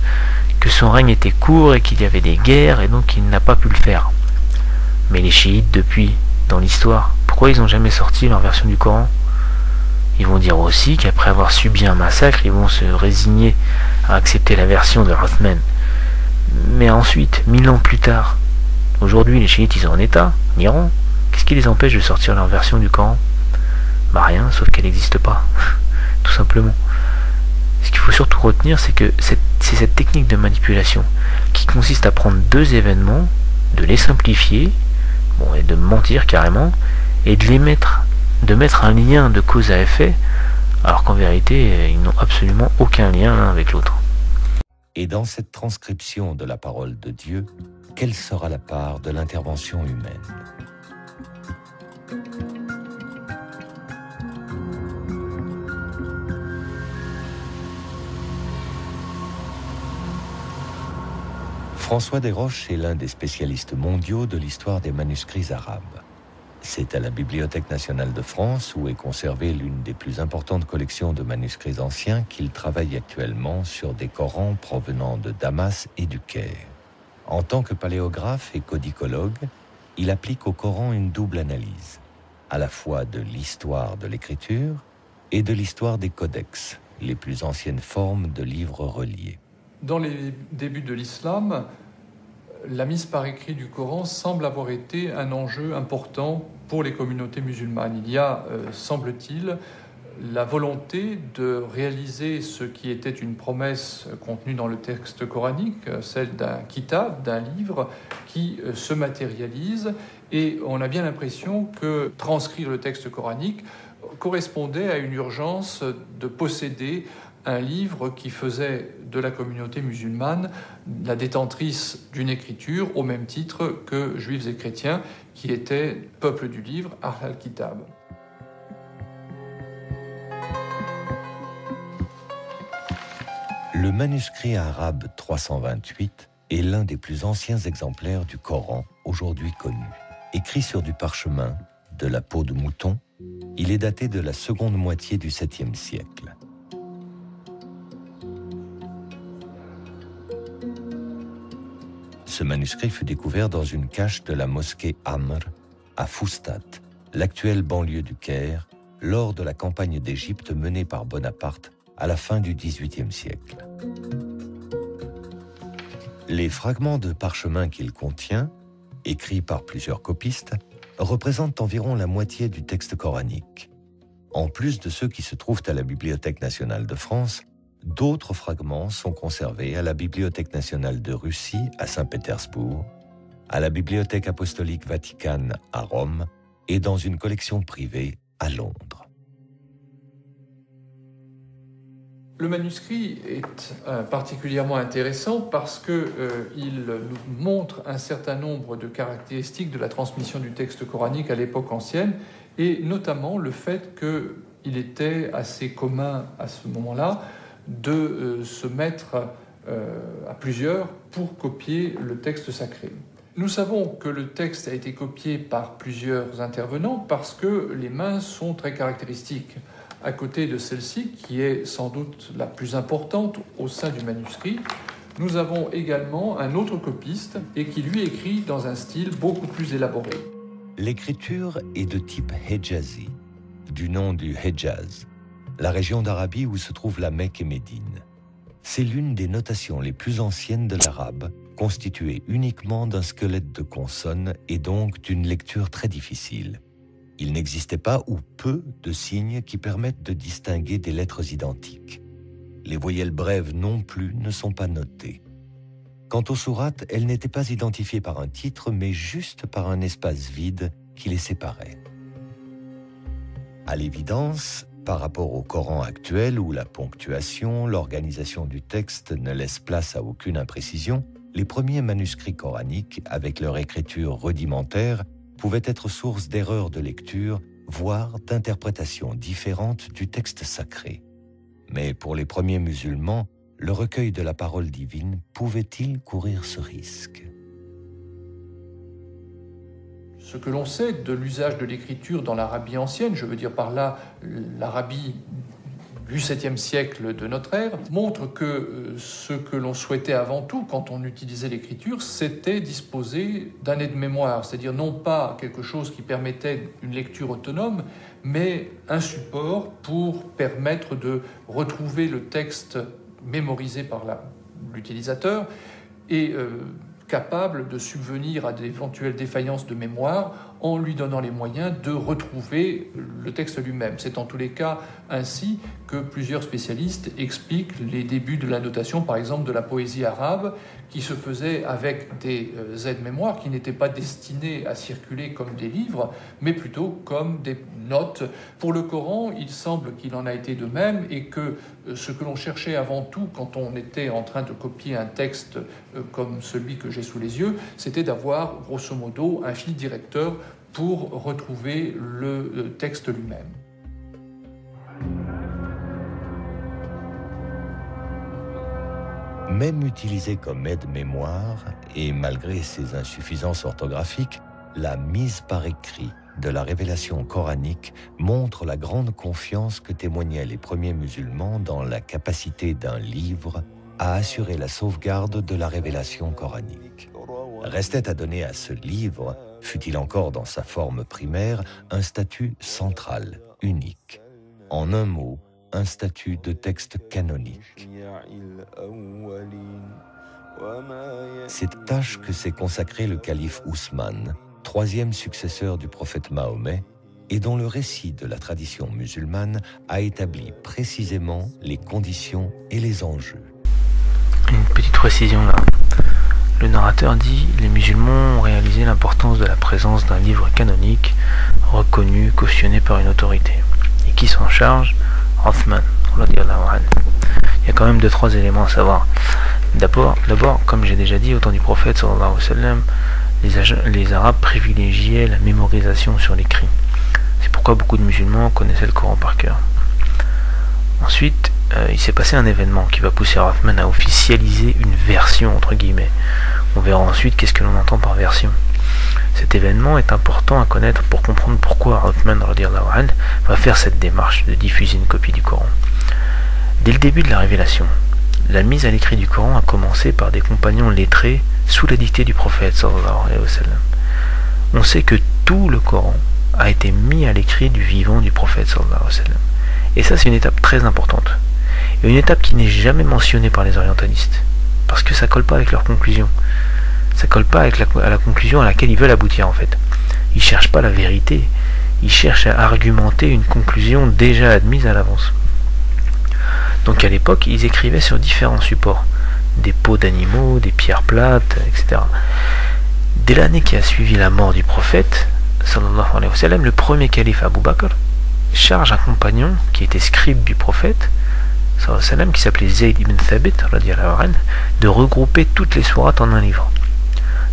que son règne était court et qu'il y avait des guerres et donc il n'a pas pu le faire. Mais les chiites depuis, dans l'histoire, pourquoi ils n'ont jamais sorti leur version du Coran? Ils vont dire aussi qu'après avoir subi un massacre, ils vont se résigner à accepter la version de Othman. Mais ensuite, 1000 ans plus tard, aujourd'hui les chiites ils sont en état, en Iran, qu'est-ce qui les empêche de sortir leur version du Coran? Bah rien, sauf qu'elle n'existe pas, tout simplement. Ce qu'il faut surtout retenir, c'est que c'est cette technique de manipulation qui consiste à prendre deux événements, de les simplifier, et de mentir carrément, et de mettre un lien de cause à effet, alors qu'en vérité, ils n'ont absolument aucun lien l'un avec l'autre. Et dans cette transcription de la parole de Dieu, quelle sera la part de l'intervention humaine? François Desroches est l'un des spécialistes mondiaux de l'histoire des manuscrits arabes. C'est à la Bibliothèque nationale de France, où est conservée l'une des plus importantes collections de manuscrits anciens, qu'il travaille actuellement sur des Corans provenant de Damas et du Caire. En tant que paléographe et codicologue, il applique au Coran une double analyse, à la fois de l'histoire de l'écriture et de l'histoire des codex, les plus anciennes formes de livres reliés. Dans les débuts de l'islam, la mise par écrit du Coran semble avoir été un enjeu important pour les communautés musulmanes. Il y a, semble-t-il, la volonté de réaliser ce qui était une promesse contenue dans le texte coranique, celle d'un kitab, d'un livre qui se matérialise, et on a bien l'impression que transcrire le texte coranique correspondait à une urgence de posséder un livre qui faisait de la communauté musulmane la détentrice d'une écriture au même titre que juifs et chrétiens qui étaient peuple du livre, Ahl al-Kitab. Le manuscrit arabe 328 est l'un des plus anciens exemplaires du Coran aujourd'hui connu. Écrit sur du parchemin, de la peau de mouton, il est daté de la seconde moitié du 7e siècle. Ce manuscrit fut découvert dans une cache de la mosquée Amr à Foustat, l'actuelle banlieue du Caire, lors de la campagne d'Égypte menée par Bonaparte à la fin du XVIIIe siècle. Les fragments de parchemin qu'il contient, écrits par plusieurs copistes, représentent environ la moitié du texte coranique. En plus de ceux qui se trouvent à la Bibliothèque nationale de France, d'autres fragments sont conservés à la Bibliothèque nationale de Russie à Saint-Pétersbourg, à la Bibliothèque apostolique Vaticane à Rome et dans une collection privée à Londres. Le manuscrit est particulièrement intéressant parce qu'il nous montre un certain nombre de caractéristiques de la transmission du texte coranique à l'époque ancienne, et notamment le fait qu'il était assez commun à ce moment-là de se mettre à plusieurs pour copier le texte sacré. Nous savons que le texte a été copié par plusieurs intervenants parce que les mains sont très caractéristiques. À côté de celle-ci, qui est sans doute la plus importante au sein du manuscrit, nous avons également un autre copiste et qui lui écrit dans un style beaucoup plus élaboré. L'écriture est de type Hejazi, du nom du Hejaz, la région d'Arabie où se trouvent la Mecque et Médine. C'est l'une des notations les plus anciennes de l'arabe, constituée uniquement d'un squelette de consonnes et donc d'une lecture très difficile. Il n'existait pas ou peu de signes qui permettent de distinguer des lettres identiques. Les voyelles brèves non plus ne sont pas notées. Quant aux sourates, elles n'étaient pas identifiées par un titre, mais juste par un espace vide qui les séparait. À l'évidence, par rapport au Coran actuel où la ponctuation, l'organisation du texte ne laisse place à aucune imprécision, les premiers manuscrits coraniques, avec leur écriture rudimentaire, pouvaient être source d'erreurs de lecture, voire d'interprétations différentes du texte sacré. Mais pour les premiers musulmans, le recueil de la parole divine pouvait-il courir ce risque ? Ce que l'on sait de l'usage de l'écriture dans l'Arabie ancienne, je veux dire par là l'Arabie du 7e siècle de notre ère, montre que ce que l'on souhaitait avant tout quand on utilisait l'écriture, c'était disposer d'un aide-mémoire, c'est-à-dire non pas quelque chose qui permettait une lecture autonome, mais un support pour permettre de retrouver le texte mémorisé par l'utilisateur et capable de subvenir à d'éventuelles défaillances de mémoire en lui donnant les moyens de retrouver le texte lui-même. C'est en tous les cas ainsi que plusieurs spécialistes expliquent les débuts de la notation, par exemple de la poésie arabe, qui se faisait avec des aides-mémoires qui n'étaient pas destinées à circuler comme des livres, mais plutôt comme des notes. Pour le Coran, il semble qu'il en a été de même et que ce que l'on cherchait avant tout quand on était en train de copier un texte comme celui que j'ai sous les yeux, c'était d'avoir grosso modo un fil directeur pour retrouver le texte lui-même. Même utilisée comme aide-mémoire, et malgré ses insuffisances orthographiques, la mise par écrit de la révélation coranique montre la grande confiance que témoignaient les premiers musulmans dans la capacité d'un livre à assurer la sauvegarde de la révélation coranique. Restait à donner à ce livre, fût-il encore dans sa forme primaire, un statut central, unique. En un mot, un statut de texte canonique. Cette tâche que s'est consacrée le calife Ousmane, troisième successeur du prophète Mahomet, et dont le récit de la tradition musulmane a établi précisément les conditions et les enjeux. Une petite précision là. Le narrateur dit « Les musulmans ont réalisé l'importance de la présence d'un livre canonique, reconnu, cautionné par une autorité. Et qui s'en charge ? Othman. » Il y a quand même 2-3 éléments à savoir. D'abord, comme j'ai déjà dit, au temps du prophète sallallahu alayhi wa sallam, les Arabes privilégiaient la mémorisation sur l'écrit. C'est pourquoi beaucoup de musulmans connaissaient le Coran par cœur. Ensuite, il s'est passé un événement qui va pousser Othman à officialiser une version, entre guillemets. On verra ensuite qu'est-ce que l'on entend par version. Cet événement est important à connaître pour comprendre pourquoi Othman va faire cette démarche de diffuser une copie du Coran. Dès le début de la révélation, la mise à l'écrit du Coran a commencé par des compagnons lettrés sous la dictée du prophète sallallahu alayhi wa sallam. On sait que tout le Coran a été mis à l'écrit du vivant du prophète sallallahu alayhi wa sallam. Et ça, c'est une étape très importante. Et une étape qui n'est jamais mentionnée par les orientalistes, parce que ça colle pas avec leur conclusion. Ça colle pas avec la conclusion à laquelle ils veulent aboutir en fait. Ils cherchent pas la vérité, ils cherchent à argumenter une conclusion déjà admise à l'avance. Donc à l'époque, ils écrivaient sur différents supports, des peaux d'animaux, des pierres plates, etc. Dès l'année qui a suivi la mort du prophète, sallallahu alayhi wa sallam, le premier calife Abu Bakr charge un compagnon qui était scribe du prophète, sallallahu alayhi wa sallam, qui s'appelait Zayd ibn Thabit, radiyallahu anhu, de regrouper toutes les sourates en un livre.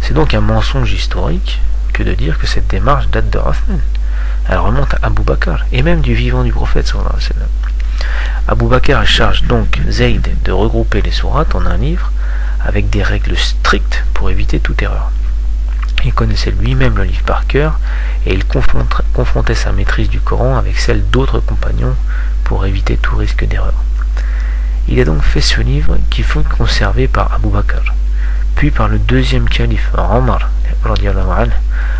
C'est donc un mensonge historique que de dire que cette démarche date de Uthman. Elle remonte à Abu Bakr et même du vivant du prophète sallallahu alayhi wa sallam. Abu Bakr charge donc Zayd de regrouper les sourates en un livre avec des règles strictes pour éviter toute erreur. Il connaissait lui-même le livre par cœur et il confrontait sa maîtrise du Coran avec celle d'autres compagnons pour éviter tout risque d'erreur. Il a donc fait ce livre qui fut conservé par Abu Bakr, puis par le deuxième calife Omar,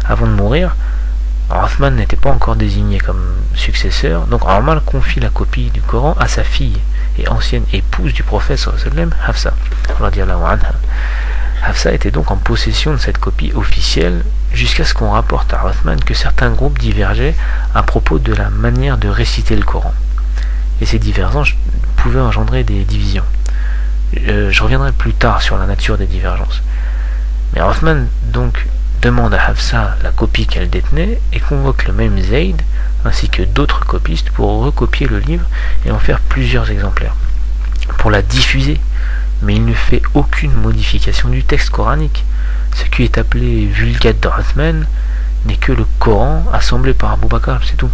avant de mourir. Uthman n'était pas encore désigné comme successeur, donc Omar confie la copie du Coran à sa fille et ancienne épouse du prophète sallallahu alayhi wa sallam, Hafsa radiyallahu anha. Hafsa était donc en possession de cette copie officielle jusqu'à ce qu'on rapporte à Uthman que certains groupes divergeaient à propos de la manière de réciter le Coran. Et ces divergences pouvaient engendrer des divisions. Je reviendrai plus tard sur la nature des divergences. Mais Uthman donc demande à Hafsa la copie qu'elle détenait et convoque le même Zayd ainsi que d'autres copistes pour recopier le livre et en faire plusieurs exemplaires, pour la diffuser. Mais il ne fait aucune modification du texte coranique. Ce qui est appelé Vulgate d'Uthman n'est que le Coran assemblé par Abu Bakr, c'est tout.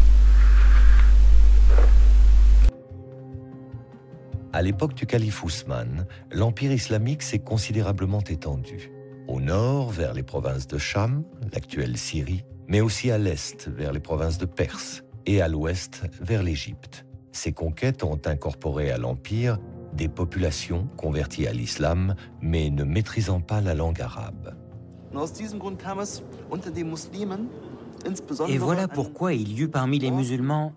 À l'époque du calife Ousmane, l'empire islamique s'est considérablement étendu. Au nord, vers les provinces de Cham, l'actuelle Syrie, mais aussi à l'est, vers les provinces de Perse, et à l'ouest, vers l'Égypte. Ces conquêtes ont incorporé à l'empire des populations converties à l'islam, mais ne maîtrisant pas la langue arabe. Et voilà pourquoi il y eut parmi les musulmans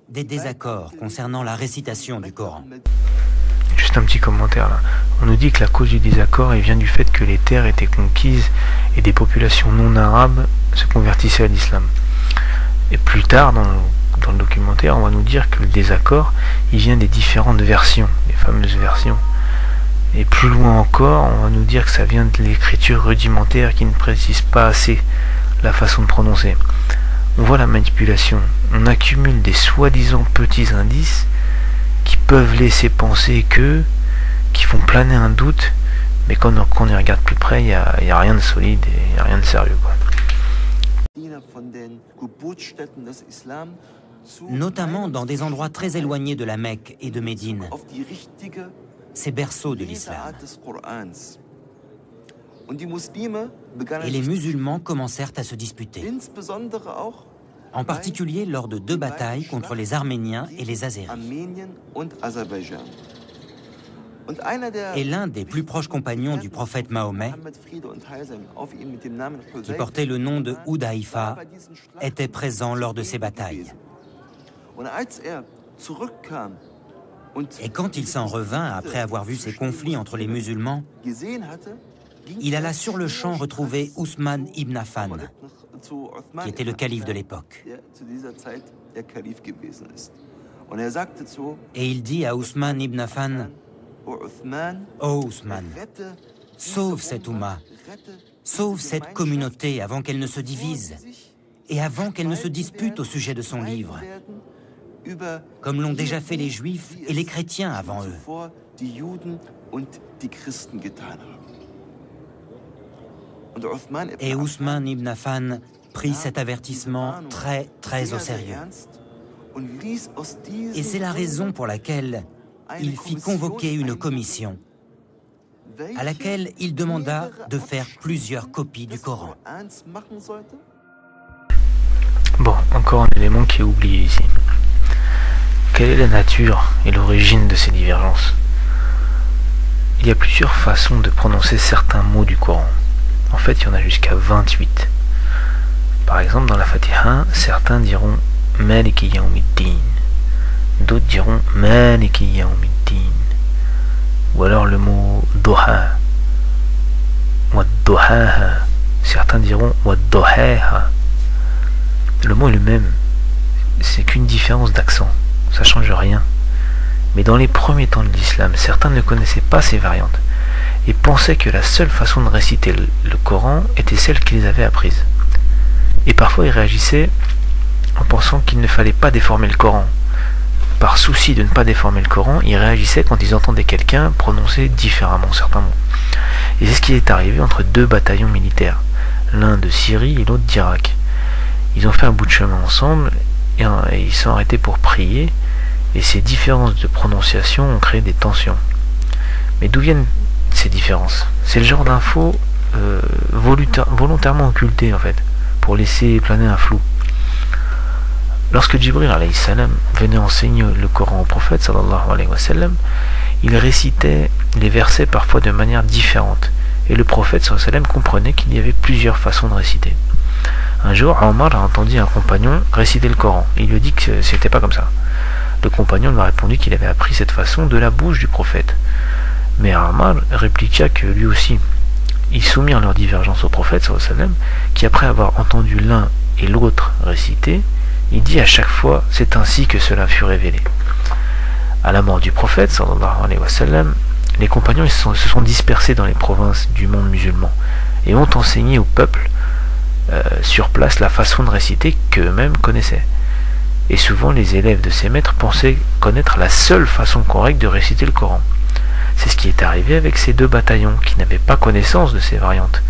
des désaccords concernant la récitation du Coran. Juste un petit commentaire là. On nous dit que la cause du désaccord vient du fait que les terres étaient conquises et des populations non arabes se convertissaient à l'islam. Et plus tard, dans le documentaire, on va nous dire que le désaccord, il vient des différentes versions, les fameuses versions. Et plus loin encore, on va nous dire que ça vient de l'écriture rudimentaire qui ne précise pas assez la façon de prononcer. On voit la manipulation. On accumule des soi-disant petits indices qui peuvent laisser penser qui font planer un doute, mais quand on y regarde plus près, il n'y a rien de solide et il n'y a rien de sérieux, quoi. Notamment dans des endroits très éloignés de la Mecque et de Médine, ces berceaux de l'islam. Et les musulmans commencèrent à se disputer, en particulier lors de 2 batailles contre les Arméniens et les Azéris. Et l'un des plus proches compagnons du prophète Mahomet, qui portait le nom de Hudayfa, était présent lors de ces batailles. Et quand il s'en revint après avoir vu ces conflits entre les musulmans, il alla sur le champ retrouver Ousmane ibn Affan, qui était le calife de l'époque. Et il dit à Ousmane ibn Affan: « Oh Ousmane, sauve cette Oumma, sauve cette communauté avant qu'elle ne se divise et avant qu'elle ne se dispute au sujet de son livre, comme l'ont déjà fait les Juifs et les chrétiens avant eux. » Et Ousmane ibn Affan prit cet avertissement très au sérieux. Et c'est la raison pour laquelle il fit convoquer une commission à laquelle il demanda de faire plusieurs copies du Coran. Bon, encore un élément qui est oublié ici. Quelle est la nature et l'origine de ces divergences? Il y a plusieurs façons de prononcer certains mots du Coran. En fait, il y en a jusqu'à 28. Par exemple, dans la Fatiha, certains diront Maliki Yawmiddin, d'autres diront Maliki Yawmiddin. Din. Ou alors le mot Doha. Waddohaha. Certains diront Waddohaha. Le mot est le même. C'est qu'une différence d'accent. Ça change rien. Mais dans les premiers temps de l'islam, certains ne connaissaient pas ces variantes et pensaient que la seule façon de réciter le Coran était celle qu'ils avaient apprise. Et parfois ils réagissaient en pensant qu'il ne fallait pas déformer le Coran. Par souci de ne pas déformer le Coran, ils réagissaient quand ils entendaient quelqu'un prononcer différemment certains mots. Et c'est ce qui est arrivé entre deux bataillons militaires, l'un de Syrie et l'autre d'Irak. Ils ont fait un bout de chemin ensemble et ils sont arrêtés pour prier, et ces différences de prononciation ont créé des tensions. Mais d'où viennent ces différences? C'est le genre d'infos volontairement occultées en fait, pour laisser planer un flou. Lorsque Jibril alayhi salam venait enseigner le Coran au prophète sallallahu alayhi wa sallam, il récitait les versets parfois de manière différente, et le prophète sallallahu alayhi wa sallam comprenait qu'il y avait plusieurs façons de réciter. Un jour, Omar a entendu un compagnon réciter le Coran. Il lui a dit que c'était pas comme ça. Le compagnon lui a répondu qu'il avait appris cette façon de la bouche du prophète. Mais Omar répliqua que lui aussi, ils soumirent leur divergence au prophète sallallahu alayhi wa sallam, qui après avoir entendu l'un et l'autre réciter, il dit à chaque fois, c'est ainsi que cela fut révélé. À la mort du prophète sallallahu alayhi wa sallam, les compagnons se sont dispersés dans les provinces du monde musulman et ont enseigné au peuple sur place la façon de réciter qu'eux-mêmes connaissaient. Et souvent les élèves de ces maîtres pensaient connaître la seule façon correcte de réciter le Coran. C'est ce qui est arrivé avec ces deux bataillons qui n'avaient pas connaissance de ces variantes.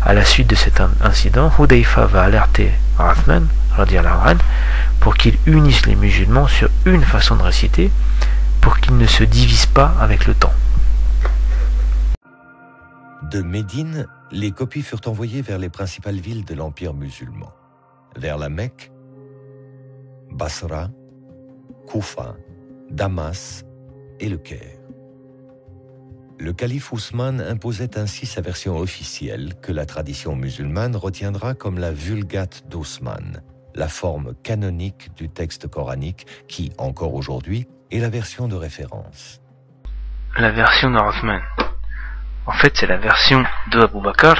À la suite de cet incident, Hudayfa va alerter Uthman radiyallahu anhu pour qu'il unisse les musulmans sur une façon de réciter pour qu'ils ne se divisent pas avec le temps. De Médine, les copies furent envoyées vers les principales villes de l'Empire musulman. Vers la Mecque, Basra, Koufa, Damas et le Caire. Le calife Ousmane imposait ainsi sa version officielle que la tradition musulmane retiendra comme la Vulgate d'Ousmane, la forme canonique du texte coranique qui, encore aujourd'hui, est la version de référence. La version de Uthman. En fait, c'est la version de Abu Bakr,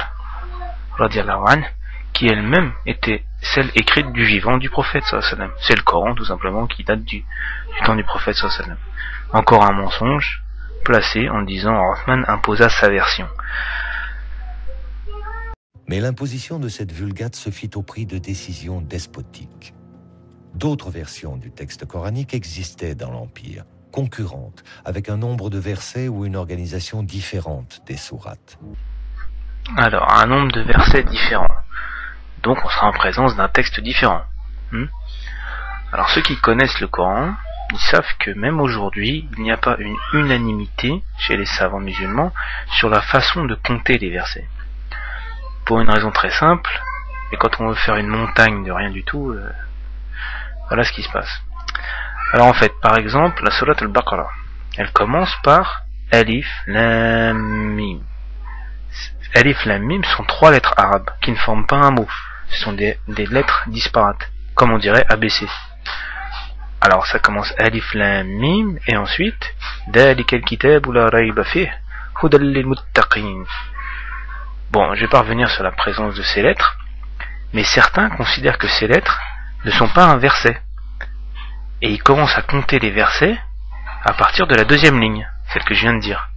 radiyallahu anhu, qui elle-même était celle écrite du vivant du prophète sallallahu alayhi wa sallam. C'est le Coran, tout simplement, qui date du temps du prophète sallallahu alayhi wa sallam. Encore un mensonge placé en disant Uthman imposa sa version. Mais l'imposition de cette vulgate se fit au prix de décisions despotiques. D'autres versions du texte coranique existaient dans l'Empire, concurrentes, avec un nombre de versets ou une organisation différente des sourates. Alors, un nombre de versets différents. Donc on sera en présence d'un texte différent. Alors ceux qui connaissent le Coran, ils savent que même aujourd'hui, il n'y a pas une unanimité chez les savants musulmans sur la façon de compter les versets. Pour une raison très simple, et quand on veut faire une montagne de rien du tout, voilà ce qui se passe. Alors en fait, par exemple, la sourate al-Baqarah, elle commence par Alif, Lam, Mim. Alif, Lam, Mim sont trois lettres arabes qui ne forment pas un mot. Ce sont des lettres disparates, comme on dirait ABC. Alors ça commence Alif, Lam, Mim, et ensuite Dhalika al-kitabu la rayba fihi hudal lil muttaqin. Bon, je vais pas revenir sur la présence de ces lettres, mais certains considèrent que ces lettres ne sont pas un verset. Et ils commencent à compter les versets à partir de la deuxième ligne, celle que je viens de dire.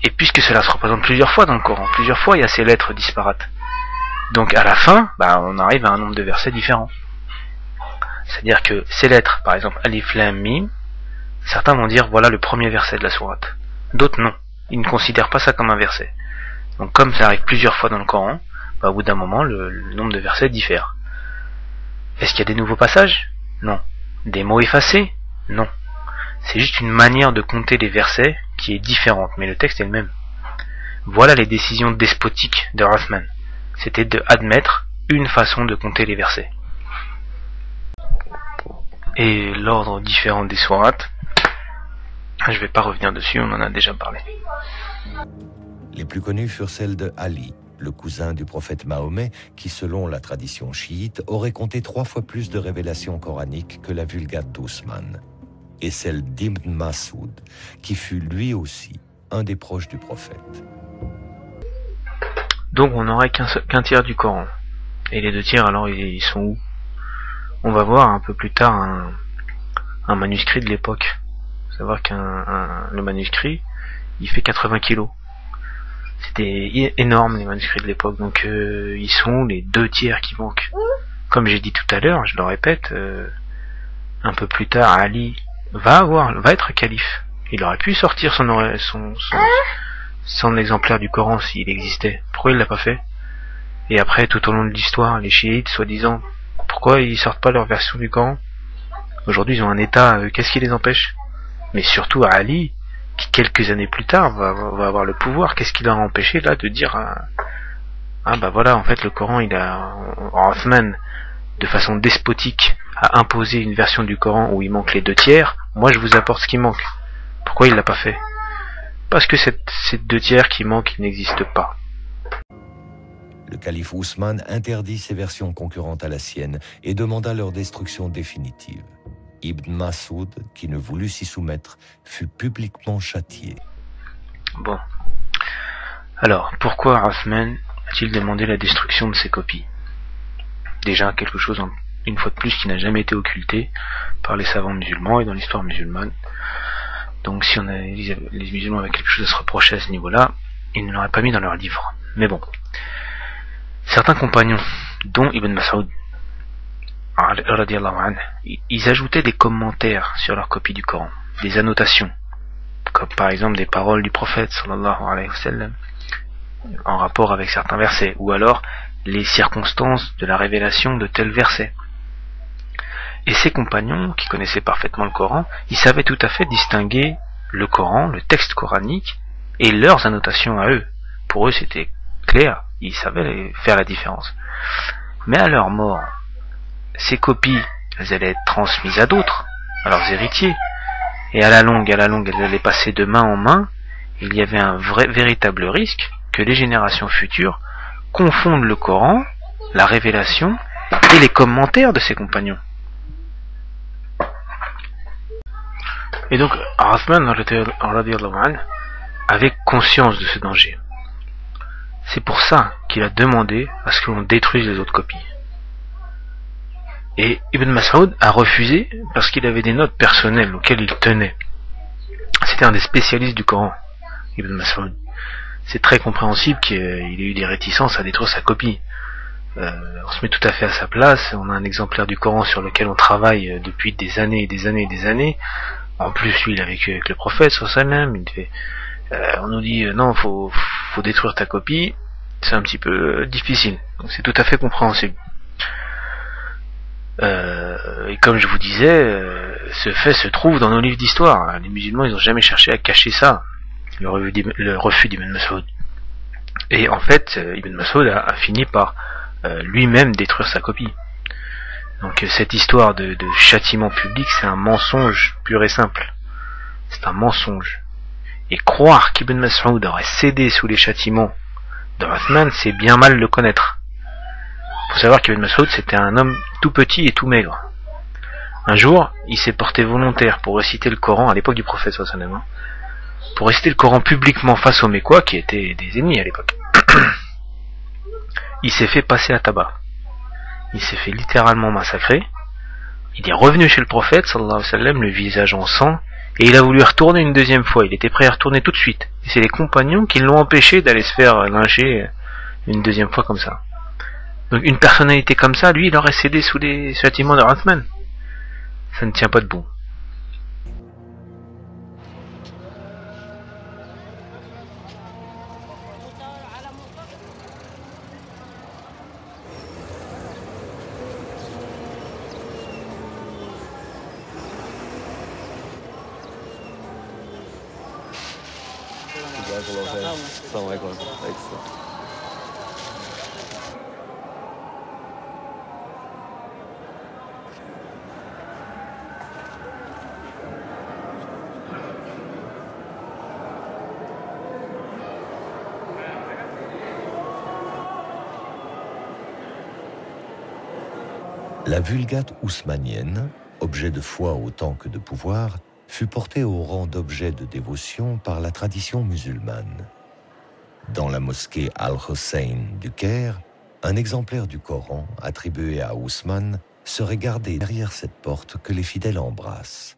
Et puisque cela se représente plusieurs fois dans le Coran, plusieurs fois il y a ces lettres disparates. Donc à la fin, on arrive à un nombre de versets différents. C'est-à-dire que ces lettres, par exemple Alif, Lam, Mim, certains vont dire voilà le premier verset de la sourate. D'autres non. Ils ne considèrent pas ça comme un verset. Donc comme ça arrive plusieurs fois dans le Coran, au bout d'un moment, le nombre de versets diffère. Est-ce qu'il y a des nouveaux passages? Non. Des mots effacés? Non. C'est juste une manière de compter les versets qui est différente, mais le texte est le même. Voilà les décisions despotiques de Uthman. C'était de admettre une façon de compter les versets. Et l'ordre différent des sourates, je ne vais pas revenir dessus, on en a déjà parlé. Les plus connues furent celles de Ali, le cousin du prophète Mahomet, qui, selon la tradition chiite, aurait compté 3 fois plus de révélations coraniques que la Vulgate d'Ousmane. et celle d'Ibn Mas'ud, qui fut lui aussi un des proches du prophète. Donc on n'aurait qu'un tiers du Coran. Et les deux tiers, alors, ils sont où? On va voir un peu plus tard un manuscrit de l'époque. Faut savoir le manuscrit, il fait 80 kilos. C'était énorme, les manuscrits de l'époque. Donc ils sont les deux tiers qui manquent. Comme j'ai dit tout à l'heure, je le répète, un peu plus tard, Ali va être calife. Il aurait pu sortir son exemplaire du Coran s'il existait. Pourquoi il l'a pas fait? Et après, tout au long de l'histoire, les chiites, soi-disant, pourquoi ils sortent pas leur version du Coran? Aujourd'hui, ils ont un état, qu'est-ce qui les empêche? Mais surtout à Ali, qui quelques années plus tard va avoir le pouvoir, qu'est-ce qui leur a empêché là de dire bah voilà, en fait le Coran, Othman, de façon despotique, a imposé une version du Coran où il manque les deux tiers, moi je vous apporte ce qui manque. Pourquoi il l'a pas fait? Parce que ces deux tiers qui manquent, ils n'existent pas. Le calife Ousmane interdit ces versions concurrentes à la sienne et demanda leur destruction définitive. Ibn Mas'ud, qui ne voulut s'y soumettre, fut publiquement châtié. Bon. Alors, pourquoi Othman a-t-il demandé la destruction de ces copies? Déjà, quelque chose, une fois de plus, qui n'a jamais été occulté par les savants musulmans et dans l'histoire musulmane. Donc, si les musulmans avaient quelque chose à se reprocher à ce niveau-là, ils ne l'auraient pas mis dans leur livre. Mais bon. Certains compagnons, dont Ibn Mas'ud, ils ajoutaient des commentaires sur leur copie du Coran, des annotations, comme par exemple des paroles du prophète sallallahu alayhi wa sallam, en rapport avec certains versets, ou alors les circonstances de la révélation de tels versets. Et ces compagnons, qui connaissaient parfaitement le Coran, ils savaient tout à fait distinguer le Coran, le texte coranique, et leurs annotations à eux. Pour eux, c'était clair, ils savaient faire la différence. Mais à leur mort, ces copies, elles allaient être transmises à d'autres, à leurs héritiers, et à la longue, elles allaient passer de main en main. Il y avait un véritable risque que les générations futures confondent le Coran, la révélation et les commentaires de ses compagnons. Et donc, Othman avait conscience de ce danger. C'est pour ça qu'il a demandé à ce que l'on détruise les autres copies. Et Ibn Mas'ud a refusé parce qu'il avait des notes personnelles auxquelles il tenait. C'était un des spécialistes du Coran, Ibn Mas'ud. C'est très compréhensible qu'il ait eu des réticences à détruire sa copie. On se met tout à fait à sa place. On a un exemplaire du Coran sur lequel on travaille depuis des années et des années et des années. En plus, lui, il a vécu avec le prophète, on nous dit non, faut détruire ta copie. C'est un petit peu difficile. Donc c'est tout à fait compréhensible. Et comme je vous disais, ce fait se trouve dans nos livres d'histoire. Les musulmans, ils n'ont jamais cherché à cacher ça, le refus d'Ibn Mas'ud. Et en fait, Ibn Mas'ud a fini par lui-même détruire sa copie. Donc cette histoire de châtiment public, c'est un mensonge pur et simple. C'est un mensonge. Et croire qu'Ibn Mas'ud aurait cédé sous les châtiments d'Othman, c'est bien mal le connaître. Il faut savoir qu'Ibn Mas'ud, c'était un homme tout petit et tout maigre. Un jour, il s'est porté volontaire pour réciter le Coran à l'époque du prophète sallallahu alayhi wa sallam, pour réciter le Coran publiquement face aux Mécois, qui étaient des ennemis à l'époque. Il s'est fait passer à tabac. Il s'est fait littéralement massacrer. Il est revenu chez le prophète sallallahu alayhi wa sallam, le visage en sang, et il a voulu retourner une deuxième fois. Il était prêt à retourner tout de suite. Et c'est les compagnons qui l'ont empêché d'aller se faire lyncher une deuxième fois comme ça. Donc une personnalité comme ça, lui, il aurait cédé sous les châtiments de Othman. Ça ne tient pas debout. La Vulgate ousmanienne, objet de foi autant que de pouvoir, fut porté au rang d'objet de dévotion par la tradition musulmane. Dans la mosquée Al-Hussein du Caire, un exemplaire du Coran attribué à Ousmane serait gardé derrière cette porte que les fidèles embrassent.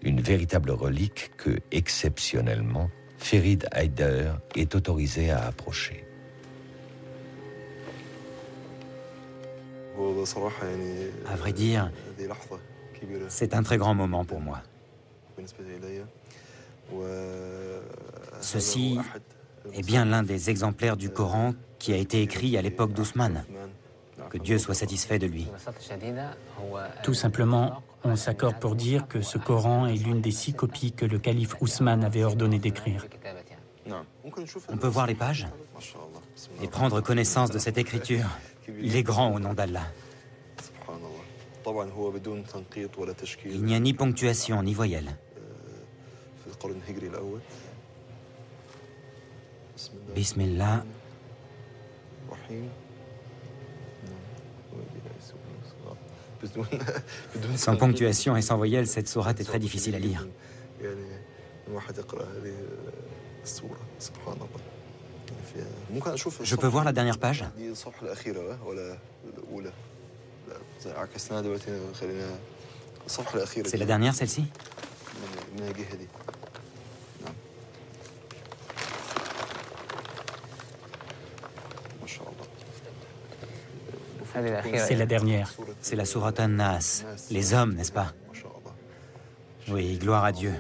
Une véritable relique que, exceptionnellement, Farid Haider est autorisé à approcher. À vrai dire, c'est un très grand moment pour moi. Ceci est bien l'un des exemplaires du Coran qui a été écrit à l'époque d'Ousmane. Que Dieu soit satisfait de lui. Tout simplement, on s'accorde pour dire que ce Coran est l'une des 6 copies que le calife Ousmane avait ordonné d'écrire. On peut voir les pages et prendre connaissance de cette écriture. Il est grand au nom d'Allah. Il n'y a ni ponctuation ni voyelle. Bismillah. Sans ponctuation et sans voyelle, cette sourate est très difficile à lire. Je peux voir la dernière page? C'est la dernière, celle-ci? C'est la dernière. C'est la sourate An-Nas. Les hommes, n'est-ce pas? Oui, gloire à Dieu.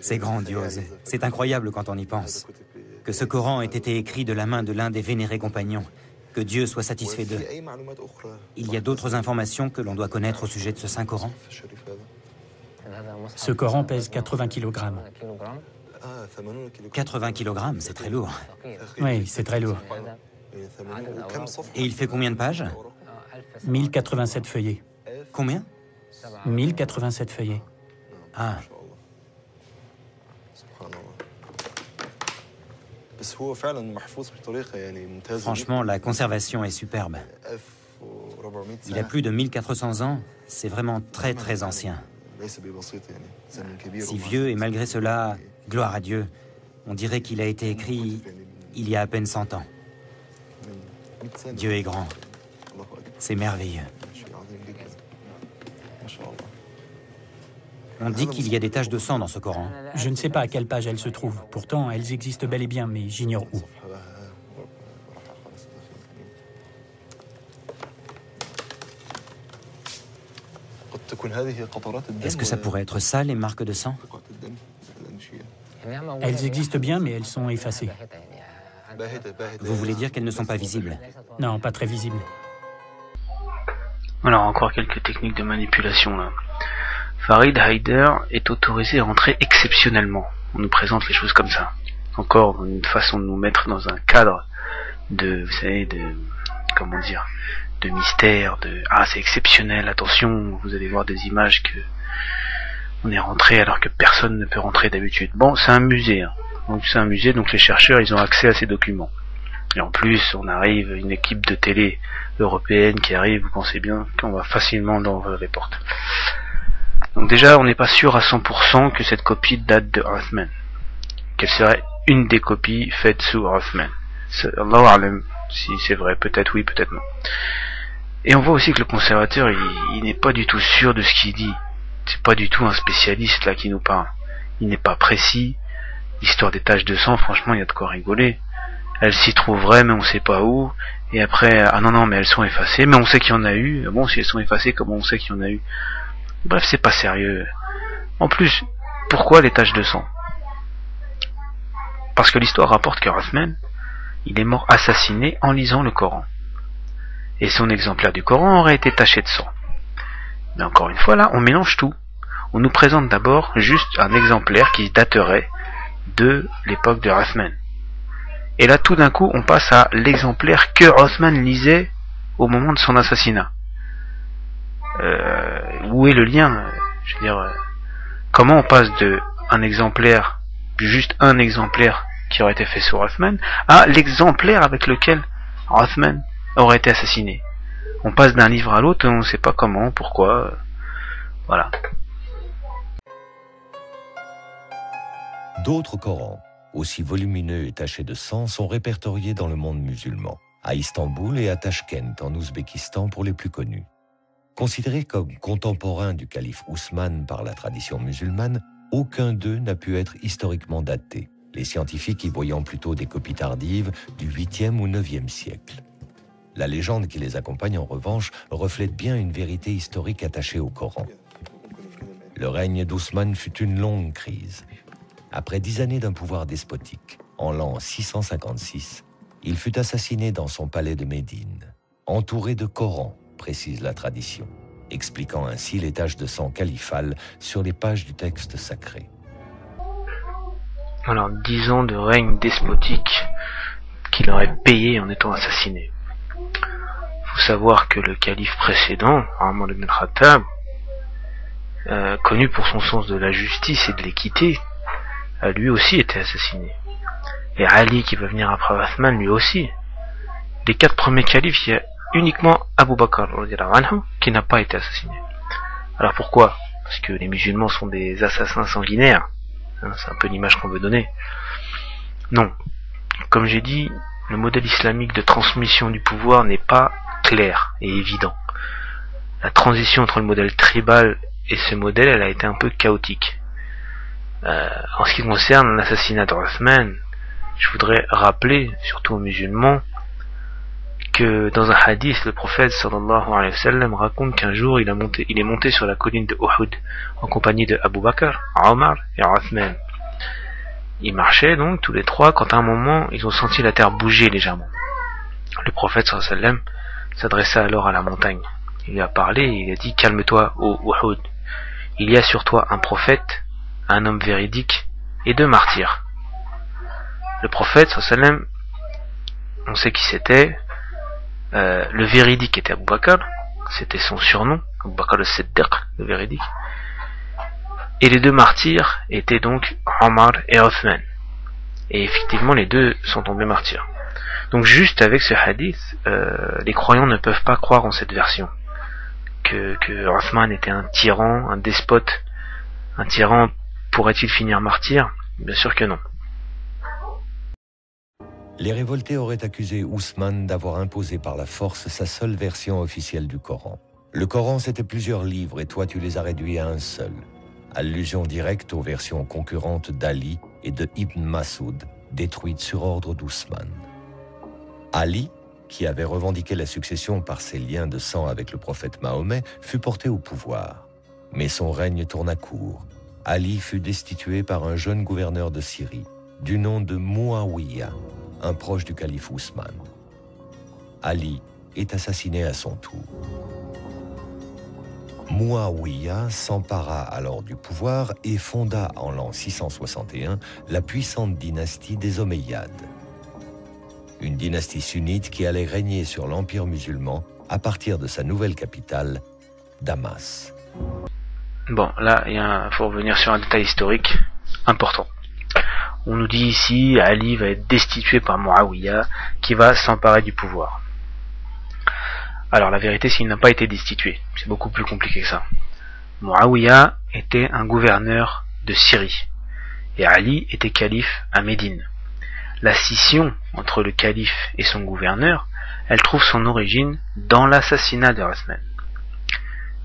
C'est grandiose. C'est incroyable quand on y pense. Que ce Coran ait été écrit de la main de l'un des vénérés compagnons. Que Dieu soit satisfait d'eux. Il y a d'autres informations que l'on doit connaître au sujet de ce Saint-Coran? Ce Coran pèse 80 kg. 80 kg, c'est très lourd. Oui, c'est très lourd. Et il fait combien de pages? 1087 feuillets. Combien? 1087 feuillets. Ah. Franchement, la conservation est superbe. Il a plus de 1400 ans, c'est vraiment très très ancien. Si vieux et malgré cela, gloire à Dieu, on dirait qu'il a été écrit il y a à peine 100 ans. Dieu est grand. C'est merveilleux. On dit qu'il y a des taches de sang dans ce Coran. Je ne sais pas à quelle page elles se trouvent. Pourtant, elles existent bel et bien, mais j'ignore où. Est-ce que ça pourrait être ça, les marques de sang? Elles existent bien, mais elles sont effacées. Vous voulez dire qu'elles ne sont pas visibles? Non, pas très visibles. Alors, encore quelques techniques de manipulation là. Farid Haider est autorisé à entrer exceptionnellement. On nous présente les choses comme ça. Encore une façon de nous mettre dans un cadre de, vous savez, de, comment dire, de mystère, de, ah c'est exceptionnel, attention, vous allez voir des images que on est rentré alors que personne ne peut rentrer d'habitude. Bon, c'est un musée, hein. Donc c'est un musée, donc les chercheurs, ils ont accès à ces documents. Et en plus, on arrive, une équipe de télé européenne qui arrive, vous pensez bien qu'on va facilement dans les portes. Donc déjà, on n'est pas sûr à 100% que cette copie date de Othman, qu'elle serait une des copies faites sous Othman. Allahu A'lam, si c'est vrai, peut-être oui, peut-être non. Et on voit aussi que le conservateur, il n'est pas du tout sûr de ce qu'il dit. C'est pas du tout un spécialiste là qui nous parle. Il n'est pas précis. L'histoire des taches de sang, franchement, il y a de quoi rigoler. Elles s'y trouveraient, mais on sait pas où. Et après, ah non, mais elles sont effacées, mais on sait qu'il y en a eu. Bon, si elles sont effacées, comment on sait qu'il y en a eu? Bref, c'est pas sérieux. En plus, pourquoi les taches de sang? Parce que l'histoire rapporte que Othman, il est mort assassiné en lisant le Coran. Et son exemplaire du Coran aurait été taché de sang. Mais encore une fois, là, on mélange tout. On nous présente d'abord juste un exemplaire qui daterait de l'époque de Othman. Et là, tout d'un coup, on passe à l'exemplaire que Othman lisait au moment de son assassinat. Où est le lien? Je veux dire, comment on passe de un exemplaire, juste un exemplaire qui aurait été fait sur Othman, à l'exemplaire avec lequel Othman aurait été assassiné? On passe d'un livre à l'autre, on ne sait pas comment, pourquoi, voilà. D'autres Corans, aussi volumineux et tachés de sang, sont répertoriés dans le monde musulman, à Istanbul et à Tachkent, en Ouzbékistan pour les plus connus. Considérés comme contemporains du calife Ousmane par la tradition musulmane, aucun d'eux n'a pu être historiquement daté, les scientifiques y voyant plutôt des copies tardives du 8e ou 9e siècle. La légende qui les accompagne, en revanche, reflète bien une vérité historique attachée au Coran. Le règne d'Ousmane fut une longue crise. Après 10 années d'un pouvoir despotique, en l'an 656, il fut assassiné dans son palais de Médine, entouré de Corans, précise la tradition, expliquant ainsi les taches de sang califales sur les pages du texte sacré. Alors, 10 ans de règne despotique qu'il aurait payé en étant assassiné. Il faut savoir que le calife précédent, Omar ibn al-Khattab, connu pour son sens de la justice et de l'équité, a lui aussi été assassiné. Et Ali, qui va venir après Othman, lui aussi. Les 4 premiers califes, il y a uniquement Abu Bakr qui n'a pas été assassiné. Alors pourquoi? Parce que les musulmans sont des assassins sanguinaires. C'est un peu l'image qu'on veut donner. Non. Comme j'ai dit, le modèle islamique de transmission du pouvoir n'est pas clair et évident. La transition entre le modèle tribal et ce modèle, elle a été un peu chaotique. En ce qui concerne l'assassinat d'Othman, je voudrais rappeler, surtout aux musulmans, que dans un hadith, le prophète sallallahu alayhi wa sallam raconte qu'un jour il est monté sur la colline de Uhud en compagnie de Abu Bakr, Omar et Othman. Ils marchaient donc tous les trois quand à un moment ils ont senti la terre bouger légèrement. Le prophète sallallahu alayhi wa sallam s'adressa alors à la montagne. Il lui a parlé et il a dit: calme-toi, ô Uhud. Il y a sur toi un prophète, un homme véridique et 2 martyrs. Le prophète sallallahu alayhi wa sallam, on sait qui c'était. Le véridique était Abu Bakr, c'était son surnom, Abu Bakr al-Siddiq, le véridique. Et les 2 martyrs étaient donc Omar et Othman. Et effectivement, les 2 sont tombés martyrs. Donc juste avec ce hadith, les croyants ne peuvent pas croire en cette version. Que Othman était un tyran, un despote. Un tyran pourrait-il finir martyr? Bien sûr que non. Les révoltés auraient accusé Ousmane d'avoir imposé par la force sa seule version officielle du Coran. Le Coran, c'était plusieurs livres et toi tu les as réduits à un seul. Allusion directe aux versions concurrentes d'Ali et de Ibn Masoud, détruites sur ordre d'Ousmane. Ali, qui avait revendiqué la succession par ses liens de sang avec le prophète Mahomet, fut porté au pouvoir. Mais son règne tourna court. Ali fut destitué par un jeune gouverneur de Syrie, du nom de Muawiyah, un proche du calife Ousmane. Ali est assassiné à son tour. Muawiyah s'empara alors du pouvoir et fonda en l'an 661 la puissante dynastie des Omeyyades. Une dynastie sunnite qui allait régner sur l'empire musulman à partir de sa nouvelle capitale, Damas. Bon, là, il faut revenir sur un détail historique important. On nous dit ici, Ali va être destitué par Muawiyah, qui va s'emparer du pouvoir. Alors la vérité, c'est qu'il n'a pas été destitué. C'est beaucoup plus compliqué que ça. Muawiyah était un gouverneur de Syrie, et Ali était calife à Médine. La scission entre le calife et son gouverneur, elle trouve son origine dans l'assassinat de Othman.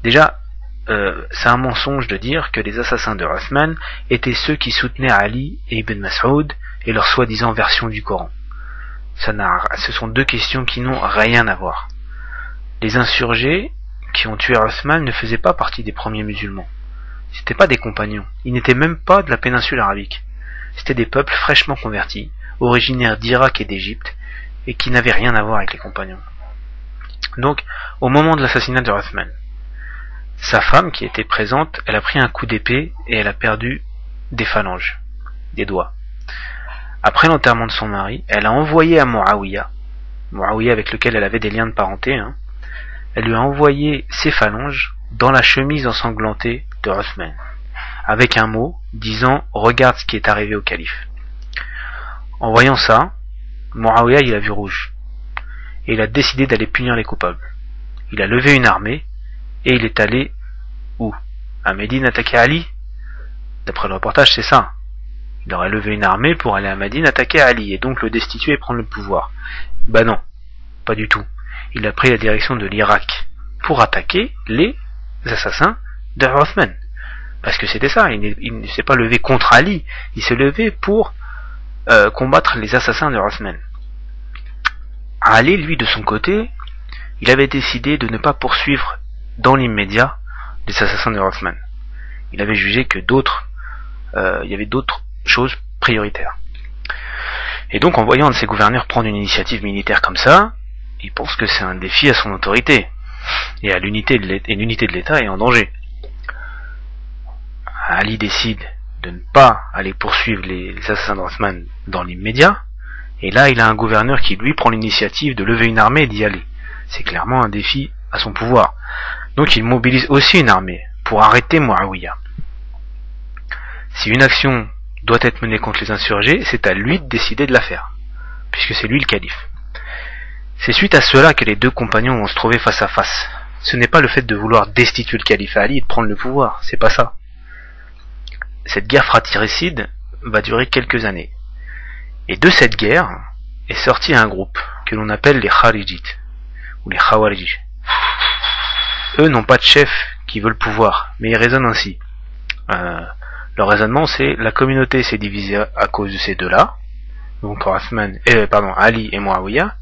Déjà, c'est un mensonge de dire que les assassins de Othman étaient ceux qui soutenaient Ali et Ibn Mas'ud et leur soi-disant version du Coran. Ce sont 2 questions qui n'ont rien à voir. Les insurgés qui ont tué Othman ne faisaient pas partie des premiers musulmans. C'étaient pas des compagnons. Ils n'étaient même pas de la péninsule arabique. C'était des peuples fraîchement convertis, originaires d'Irak et d'Égypte, et qui n'avaient rien à voir avec les compagnons. Donc, au moment de l'assassinat de Othman, sa femme, qui était présente, elle a pris un coup d'épée et elle a perdu des phalanges, des doigts. Après l'enterrement de son mari, elle a envoyé à Muawiyah avec lequel elle avait des liens de parenté, elle lui a envoyé ses phalanges dans la chemise ensanglantée de Othman, avec un mot disant « Regarde ce qui est arrivé au calife ». En voyant ça, Muawiyah il a vu rouge, et il a décidé d'aller punir les coupables. Il a levé une armée, et il est allé où? À Médine attaquer Ali? D'après le reportage, c'est ça. Il aurait levé une armée pour aller à Médine attaquer Ali et donc le destituer et prendre le pouvoir. Bah non, pas du tout. Il a pris la direction de l'Irak pour attaquer les assassins de Othman. Parce que c'était ça, il ne s'est pas levé contre Ali, il s'est levé pour combattre les assassins de Othman. Ali, lui, de son côté, il avait décidé de ne pas poursuivre dans l'immédiat les assassins de Othman. Il avait jugé que il y avait d'autres choses prioritaires. Et donc, en voyant un de ses gouverneurs prendre une initiative militaire comme ça, il pense que c'est un défi à son autorité et à l'unité de l'État est en danger. Ali décide de ne pas aller poursuivre les assassins d'Othman dans l'immédiat, et là il a un gouverneur qui lui prend l'initiative de lever une armée et d'y aller. C'est clairement un défi à son pouvoir. Donc il mobilise aussi une armée pour arrêter Muawiyah. Si une action doit être menée contre les insurgés, c'est à lui de décider de la faire, puisque c'est lui le calife. C'est suite à cela que les deux compagnons vont se trouver face à face. Ce n'est pas le fait de vouloir destituer le calife Ali et de prendre le pouvoir, c'est pas ça. Cette guerre fratricide va durer quelques années. Et de cette guerre est sorti un groupe que l'on appelle les Kharijites, ou les Khawarij. Eux n'ont pas de chef qui veut le pouvoir, mais ils raisonnent ainsi. Leur raisonnement, c'est la communauté s'est divisée à cause de ces deux-là, donc Ali et Muawiyah,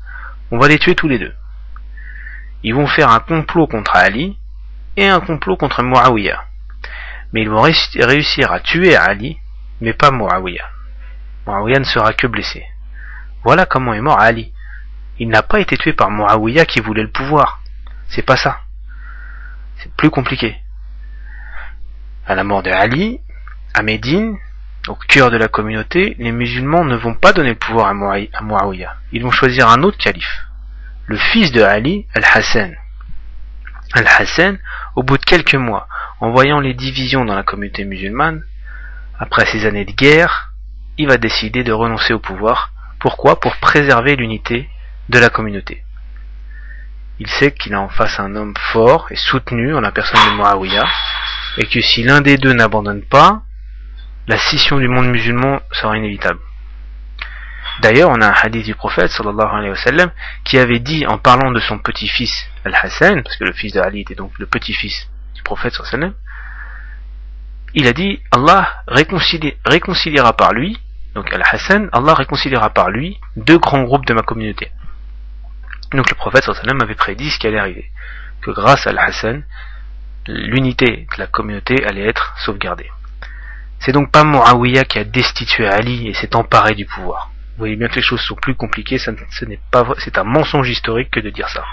on va les tuer tous les deux. Ils vont faire un complot contre Ali et un complot contre Muawiyah. Mais ils vont réussir à tuer Ali, mais pas Muawiyah. Muawiyah ne sera que blessé. Voilà comment est mort Ali. Il n'a pas été tué par Muawiyah qui voulait le pouvoir. C'est pas ça. C'est plus compliqué. À la mort de Ali, à Médine, au cœur de la communauté, les musulmans ne vont pas donner le pouvoir à Muawiyah. Ils vont choisir un autre calife. Le fils de Ali, Al-Hassan. Al-Hassan, au bout de quelques mois, en voyant les divisions dans la communauté musulmane, après ces années de guerre, il va décider de renoncer au pouvoir. Pourquoi ? Pour préserver l'unité de la communauté. Il sait qu'il a en face un homme fort et soutenu en la personne de Muawiyah, et que si l'un des deux n'abandonne pas, la scission du monde musulman sera inévitable. D'ailleurs, on a un hadith du prophète sallallahu alayhi wa sallam qui avait dit, en parlant de son petit-fils Al-Hassan, parce que le fils de Ali était donc le petit-fils du prophète sallallahu alayhi wa sallam, il a dit Allah réconciliera par lui, donc Al-Hassan, Allah réconciliera par lui deux grands groupes de ma communauté. Donc le prophète sallallahu alayhi wa sallam avait prédit ce qui allait arriver, que grâce à Al-Hassan, l'unité de la communauté allait être sauvegardée. C'est donc pas Muawiyah qui a destitué Ali et s'est emparé du pouvoir. Vous voyez bien que les choses sont plus compliquées, ce n'est pas vrai, c'est un mensonge historique que de dire ça.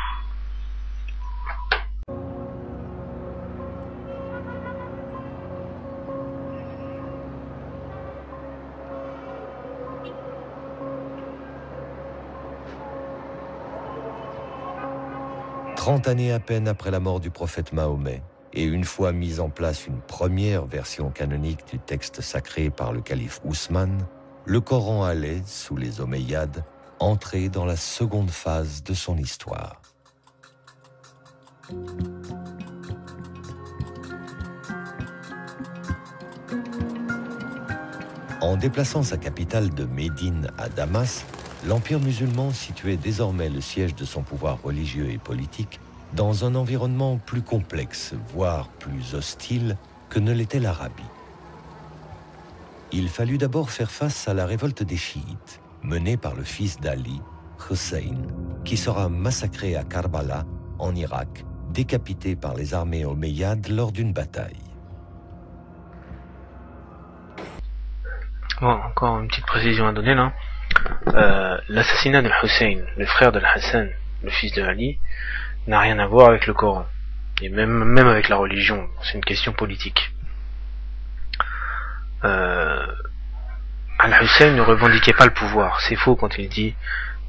Trente années à peine après la mort du prophète Mahomet, et une fois mise en place une première version canonique du texte sacré par le calife Ousmane, le Coran allait, sous les Omeyyades, entrer dans la seconde phase de son histoire. En déplaçant sa capitale de Médine à Damas, l'Empire musulman situait désormais le siège de son pouvoir religieux et politique dans un environnement plus complexe, voire plus hostile que ne l'était l'Arabie. Il fallut d'abord faire face à la révolte des chiites, menée par le fils d'Ali, Hussein, qui sera massacré à Karbala, en Irak, décapité par les armées omeyyades lors d'une bataille. Bon, encore une petite précision à donner là. L'assassinat de Hussein, le frère de Hassan, le fils de Ali, n'a rien à voir avec le Coran, et même avec la religion, c'est une question politique. Al-Hussein ne revendiquait pas le pouvoir, c'est faux quand il dit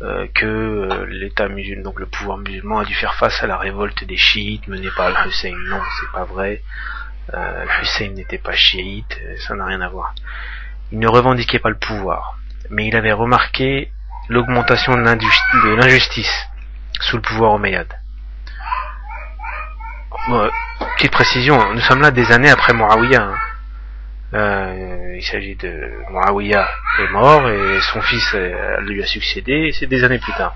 que l'État musulman, donc le pouvoir musulman, a dû faire face à la révolte des chiites menée par Al-Hussein. Non, c'est pas vrai. Al-Hussein n'était pas chiite, ça n'a rien à voir. Il ne revendiquait pas le pouvoir, mais il avait remarqué l'augmentation de l'injustice sous le pouvoir omeyyade. Bon, petite précision, nous sommes là des années après Muawiyah. Il s'agit de Muawiyah est mort et son fils lui a succédé, c'est des années plus tard.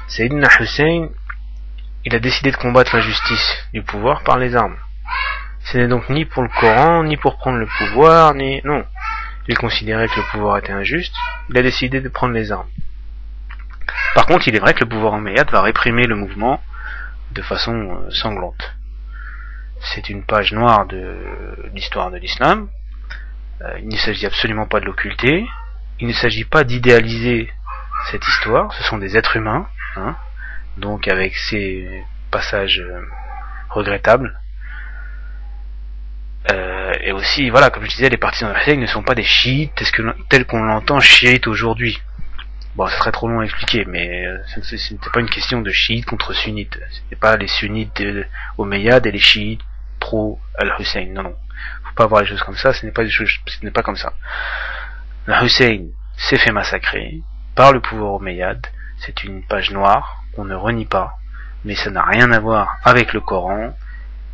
Sayyidina Hussein, il a décidé de combattre l'injustice du pouvoir par les armes. Ce n'est donc ni pour le Coran, ni pour prendre le pouvoir, ni... Non. Il considérait que le pouvoir était injuste, il a décidé de prendre les armes. Par contre, il est vrai que le pouvoir omeyyade va réprimer le mouvement de façon sanglante. C'est une page noire de l'histoire de l'islam. Il ne s'agit absolument pas de l'occulter. Il ne s'agit pas d'idéaliser cette histoire. Ce sont des êtres humains, hein, donc avec ces passages regrettables. Et aussi, voilà, comme je disais, les partisans de Hussein ne sont pas des chiites tels qu'on l'entend chiites aujourd'hui. Bon, ça serait trop long à expliquer, mais ce n'était pas une question de chiites contre sunnites. Ce n'était pas les sunnites omeyyades et les chiites pro al-Hussein. Non, non. Faut pas voir les choses comme ça, ce n'est pas comme ça. Le Hussein s'est fait massacrer par le pouvoir omeyyade. C'est une page noire qu'on ne renie pas, mais ça n'a rien à voir avec le Coran.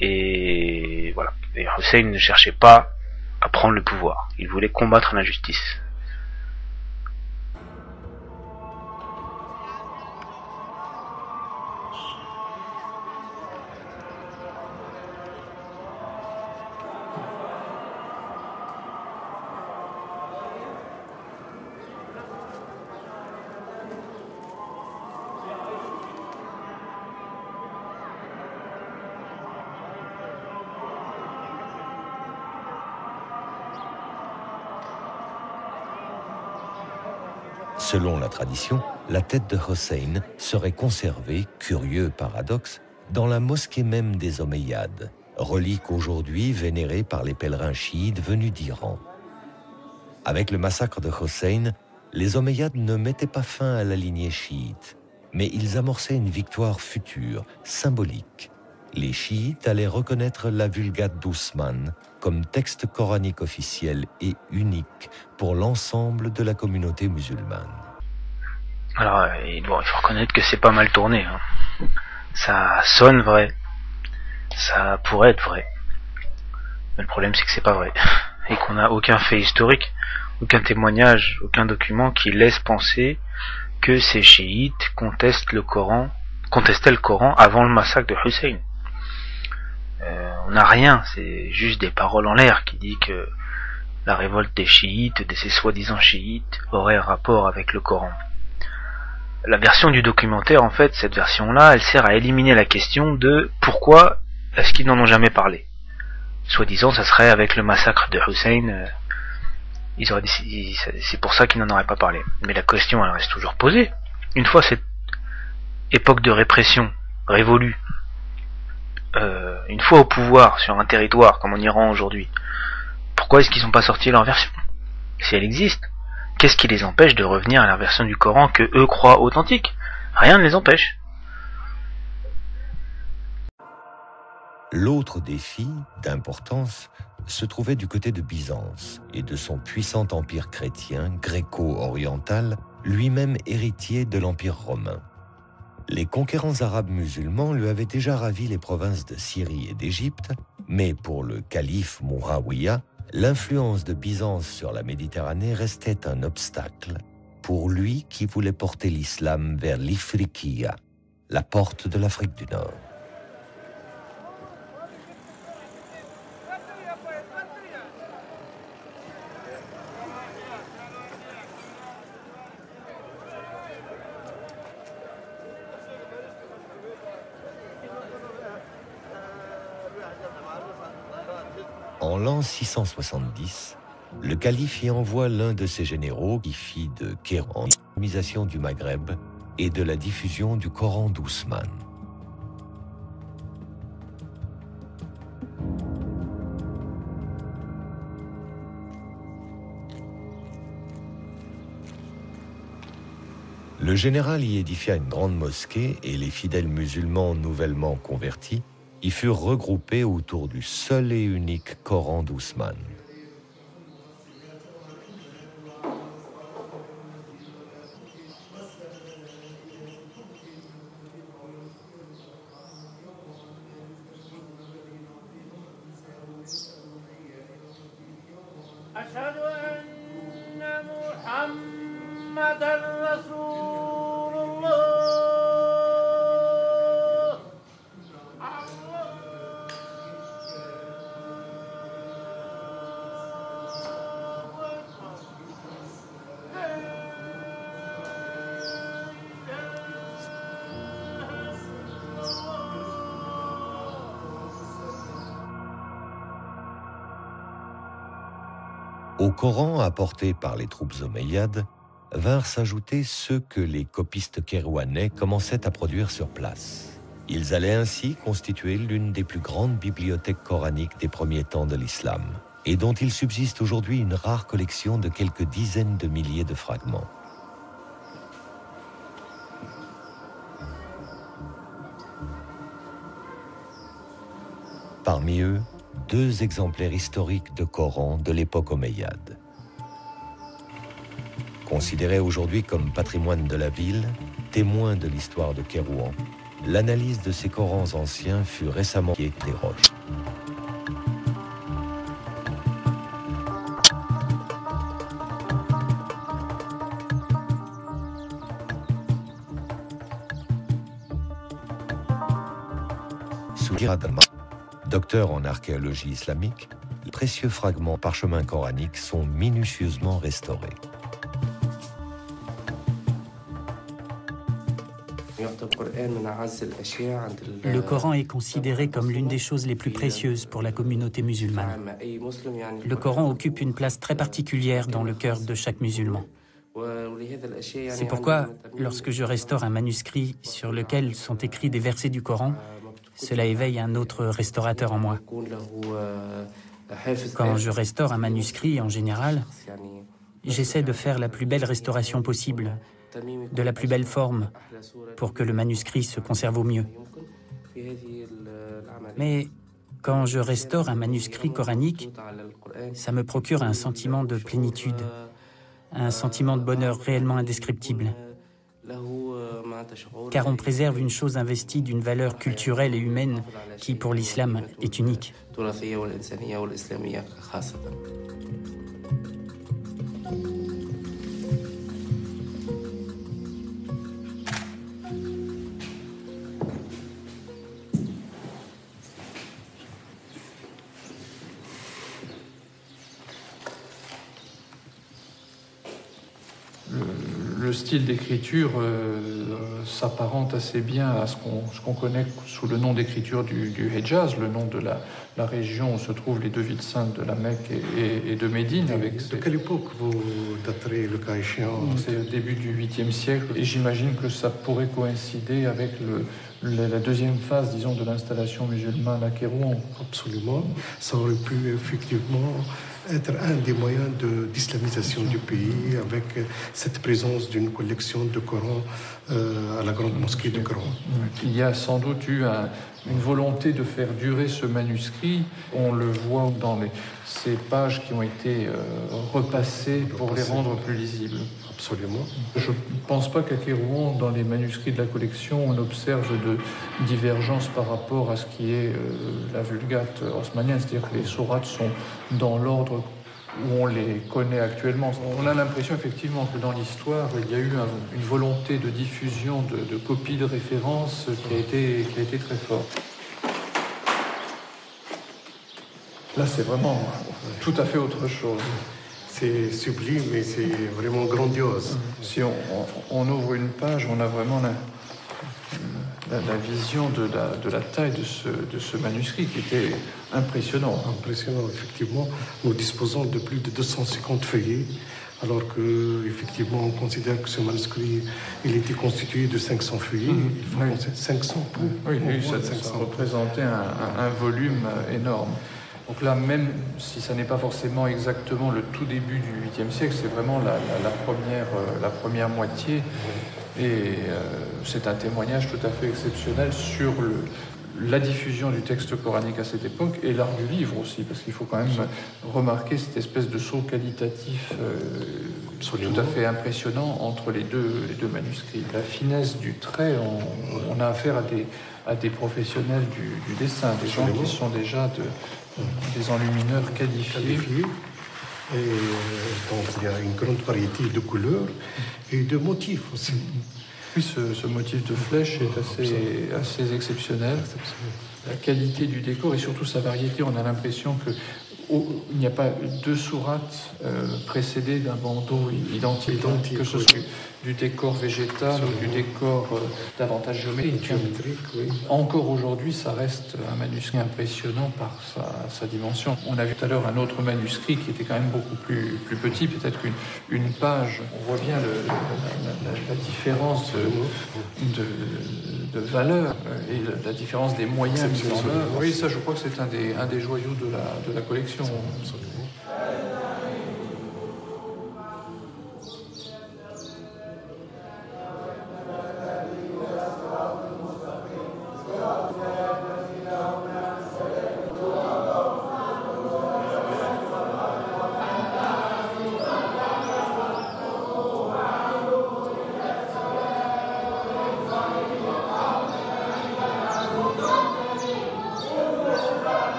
Et voilà. Et Hussein ne cherchait pas à prendre le pouvoir. Il voulait combattre l'injustice. Selon la tradition, la tête de Hossein serait conservée, curieux paradoxe, dans la mosquée même des Omeyyades, relique aujourd'hui vénérée par les pèlerins chiites venus d'Iran. Avec le massacre de Hossein, les Omeyyades ne mettaient pas fin à la lignée chiite, mais ils amorçaient une victoire future, symbolique. Les chiites allaient reconnaître la Vulgate d'Ousmane comme texte coranique officiel et unique pour l'ensemble de la communauté musulmane. Alors, il faut reconnaître que c'est pas mal tourné. Hein. Ça sonne vrai. Ça pourrait être vrai. Mais le problème, c'est que c'est pas vrai. Et qu'on n'a aucun fait historique, aucun témoignage, aucun document qui laisse penser que ces chiites contestaient le Coran avant le massacre de Hussein. On n'a rien, c'est juste des paroles en l'air qui dit que la révolte des chiites, de ces soi-disant chiites, aurait un rapport avec le Coran. La version du documentaire, en fait, cette version-là, elle sert à éliminer la question de pourquoi est-ce qu'ils n'en ont jamais parlé. Soi-disant, ça serait avec le massacre de Hussein, c'est pour ça qu'ils n'en auraient pas parlé. Mais la question, elle reste toujours posée. Une fois cette époque de répression révolue, une fois au pouvoir sur un territoire comme en Iran aujourd'hui, pourquoi est-ce qu'ils n'ont pas sorti leur version? Si elle existe, qu'est-ce qui les empêche de revenir à la version du Coran que eux croient authentique? Rien ne les empêche. L'autre défi, d'importance, se trouvait du côté de Byzance et de son puissant empire chrétien gréco-oriental, lui-même héritier de l'empire romain. Les conquérants arabes musulmans lui avaient déjà ravi les provinces de Syrie et d'Égypte, mais pour le calife Muawiyah, l'influence de Byzance sur la Méditerranée restait un obstacle pour lui qui voulait porter l'islam vers l'Ifriqiya, la porte de l'Afrique du Nord. En l'an 670, le calife y envoie l'un de ses généraux qui fit de Kéran l'islamisation du Maghreb et de la diffusion du Coran d'Ousmane. Le général y édifia une grande mosquée et les fidèles musulmans nouvellement convertis y furent regroupés autour du seul et unique Coran d'Ousmane. Au Coran apporté par les troupes omeyyades vinrent s'ajouter ceux que les copistes kérouanais commençaient à produire sur place. Ils allaient ainsi constituer l'une des plus grandes bibliothèques coraniques des premiers temps de l'islam, et dont il subsiste aujourd'hui une rare collection de quelques dizaines de milliers de fragments. Parmi eux, 2 exemplaires historiques de Coran de l'époque omeyyade. Considéré aujourd'hui comme patrimoine de la ville, témoin de l'histoire de Kérouan, l'analyse de ces Corans anciens fut récemment des roches. Docteur en archéologie islamique, les précieux fragments parchemins coraniques sont minutieusement restaurés. Le Coran est considéré comme l'une des choses les plus précieuses pour la communauté musulmane. Le Coran occupe une place très particulière dans le cœur de chaque musulman. C'est pourquoi, lorsque je restaure un manuscrit sur lequel sont écrits des versets du Coran, cela éveille un autre restaurateur en moi. Quand je restaure un manuscrit, en général, j'essaie de faire la plus belle restauration possible, de la plus belle forme, pour que le manuscrit se conserve au mieux. Mais quand je restaure un manuscrit coranique, ça me procure un sentiment de plénitude, un sentiment de bonheur réellement indescriptible. Car on préserve une chose investie d'une valeur culturelle et humaine qui, pour l'islam, est unique. Le style d'écriture s'apparente assez bien à ce qu'on connaît sous le nom d'écriture du Hejaz, le nom de la région où se trouvent les 2 villes saintes de la Mecque et de Médine. De quelle époque vous daterez le cas échéant? C'est au début du 8e siècle et j'imagine que ça pourrait coïncider avec la deuxième phase, disons, de l'installation musulmane à Kérouan. Absolument. Ça aurait pu effectivement être un des moyens d'islamisation du pays avec cette présence d'une collection de Coran à la grande mosquée de Coran. Il y a sans doute eu une volonté de faire durer ce manuscrit. On le voit dans ces pages qui ont été repassées pour les rendre plus lisibles. Absolument. Je ne pense pas qu'à Kérouan, dans les manuscrits de la collection, on observe de divergence par rapport à ce qui est la Vulgate haussmannienne, c'est-à-dire que les sourates sont dans l'ordre où on les connaît actuellement. On a l'impression effectivement que dans l'histoire, il y a eu une volonté de diffusion de copies de références qui a été très forte. Là, c'est vraiment tout à fait autre chose. C'est sublime et c'est vraiment grandiose. Si on ouvre une page, on a vraiment la vision de la taille de ce manuscrit qui était impressionnant. Impressionnant, effectivement. Nous disposons de plus de 250 feuillets, alors que effectivement on considère que ce manuscrit il était constitué de 500 feuillets. Il faut oui. 500 pour. Oui, ça représentait un volume énorme. Donc là, même si ça n'est pas forcément exactement le tout début du 8e siècle, c'est vraiment la première moitié. Et c'est un témoignage tout à fait exceptionnel sur la diffusion du texte coranique à cette époque et l'art du livre aussi, parce qu'il faut quand même remarquer cette espèce de saut qualitatif tout à fait impressionnant entre les deux manuscrits. La finesse du trait, on a affaire à des professionnels du dessin, des gens qui sont déjà des enlumineurs qualifiés. Et donc il y a une grande variété de couleurs et de motifs aussi. Oui, ce motif de flèche est assez exceptionnel. La qualité du décor et surtout sa variété, on a l'impression que il n'y a pas deux sourates précédées d'un bandeau identique, que ce soit du décor végétal ou du décor davantage géométrique. Oui. Encore aujourd'hui, ça reste un manuscrit impressionnant par sa dimension. On a vu tout à l'heure un autre manuscrit qui était quand même beaucoup plus petit, peut-être qu'une page. On voit bien la différence de valeur et la différence des moyens mis en œuvre. Oui, ça, je crois que c'est un des joyaux de la collection. Absolument.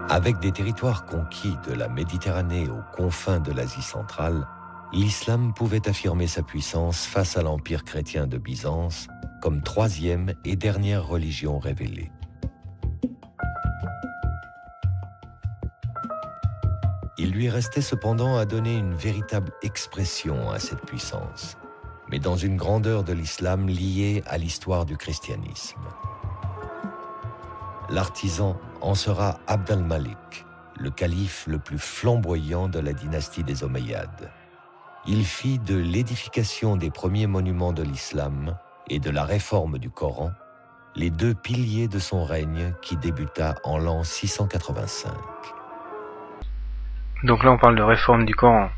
Avec des territoires conquis de la Méditerranée aux confins de l'Asie centrale, l'islam pouvait affirmer sa puissance face à l'empire chrétien de Byzance comme troisième et dernière religion révélée. Il lui restait cependant à donner une véritable expression à cette puissance, mais dans une grandeur de l'islam liée à l'histoire du christianisme. L'artisan en sera Abd al-Malik, le calife le plus flamboyant de la dynastie des Omeyyades. Il fit de l'édification des premiers monuments de l'islam et de la réforme du Coran les deux piliers de son règne qui débuta en l'an 685. Donc là on parle de réforme du Coran,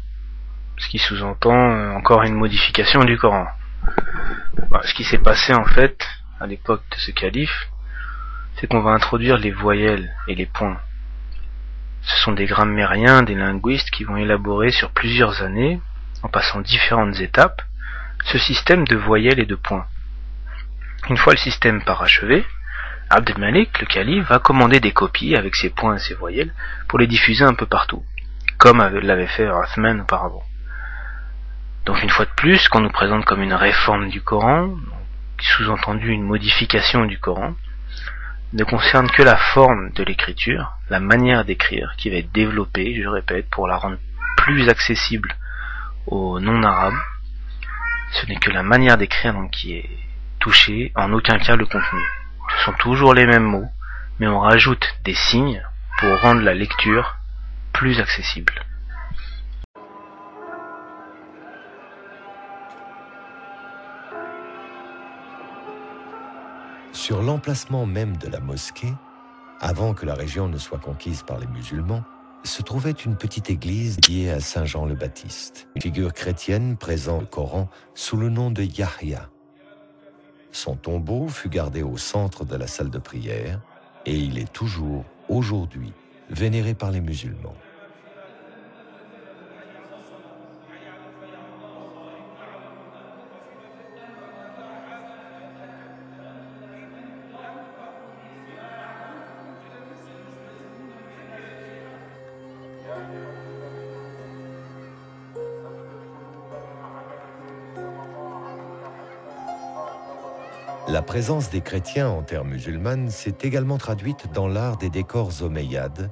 ce qui sous-entend encore une modification du Coran. Ce qui s'est passé en fait à l'époque de ce calife, c'est qu'on va introduire les voyelles et les points. Ce sont des grammairiens, des linguistes qui vont élaborer sur plusieurs années, en passant différentes étapes, ce système de voyelles et de points. Une fois le système parachevé, Abd al-Malik, le calife, va commander des copies avec ses points et ses voyelles pour les diffuser un peu partout, comme l'avait fait Othman auparavant. Donc une fois de plus, ce qu'on nous présente comme une réforme du Coran, sous-entendu une modification du Coran, ne concerne que la forme de l'écriture, la manière d'écrire, qui va être développée, je répète, pour la rendre plus accessible aux non-arabes. Ce n'est que la manière d'écrire donc qui est touchée, en aucun cas le contenu. Ce sont toujours les mêmes mots, mais on rajoute des signes pour rendre la lecture plus accessible. Sur l'emplacement même de la mosquée, avant que la région ne soit conquise par les musulmans, se trouvait une petite église dédiée à Saint Jean le Baptiste, une figure chrétienne présente au Coran sous le nom de Yahya. Son tombeau fut gardé au centre de la salle de prière et il est toujours, aujourd'hui, vénéré par les musulmans. La présence des chrétiens en terre musulmane s'est également traduite dans l'art des décors omeyyades,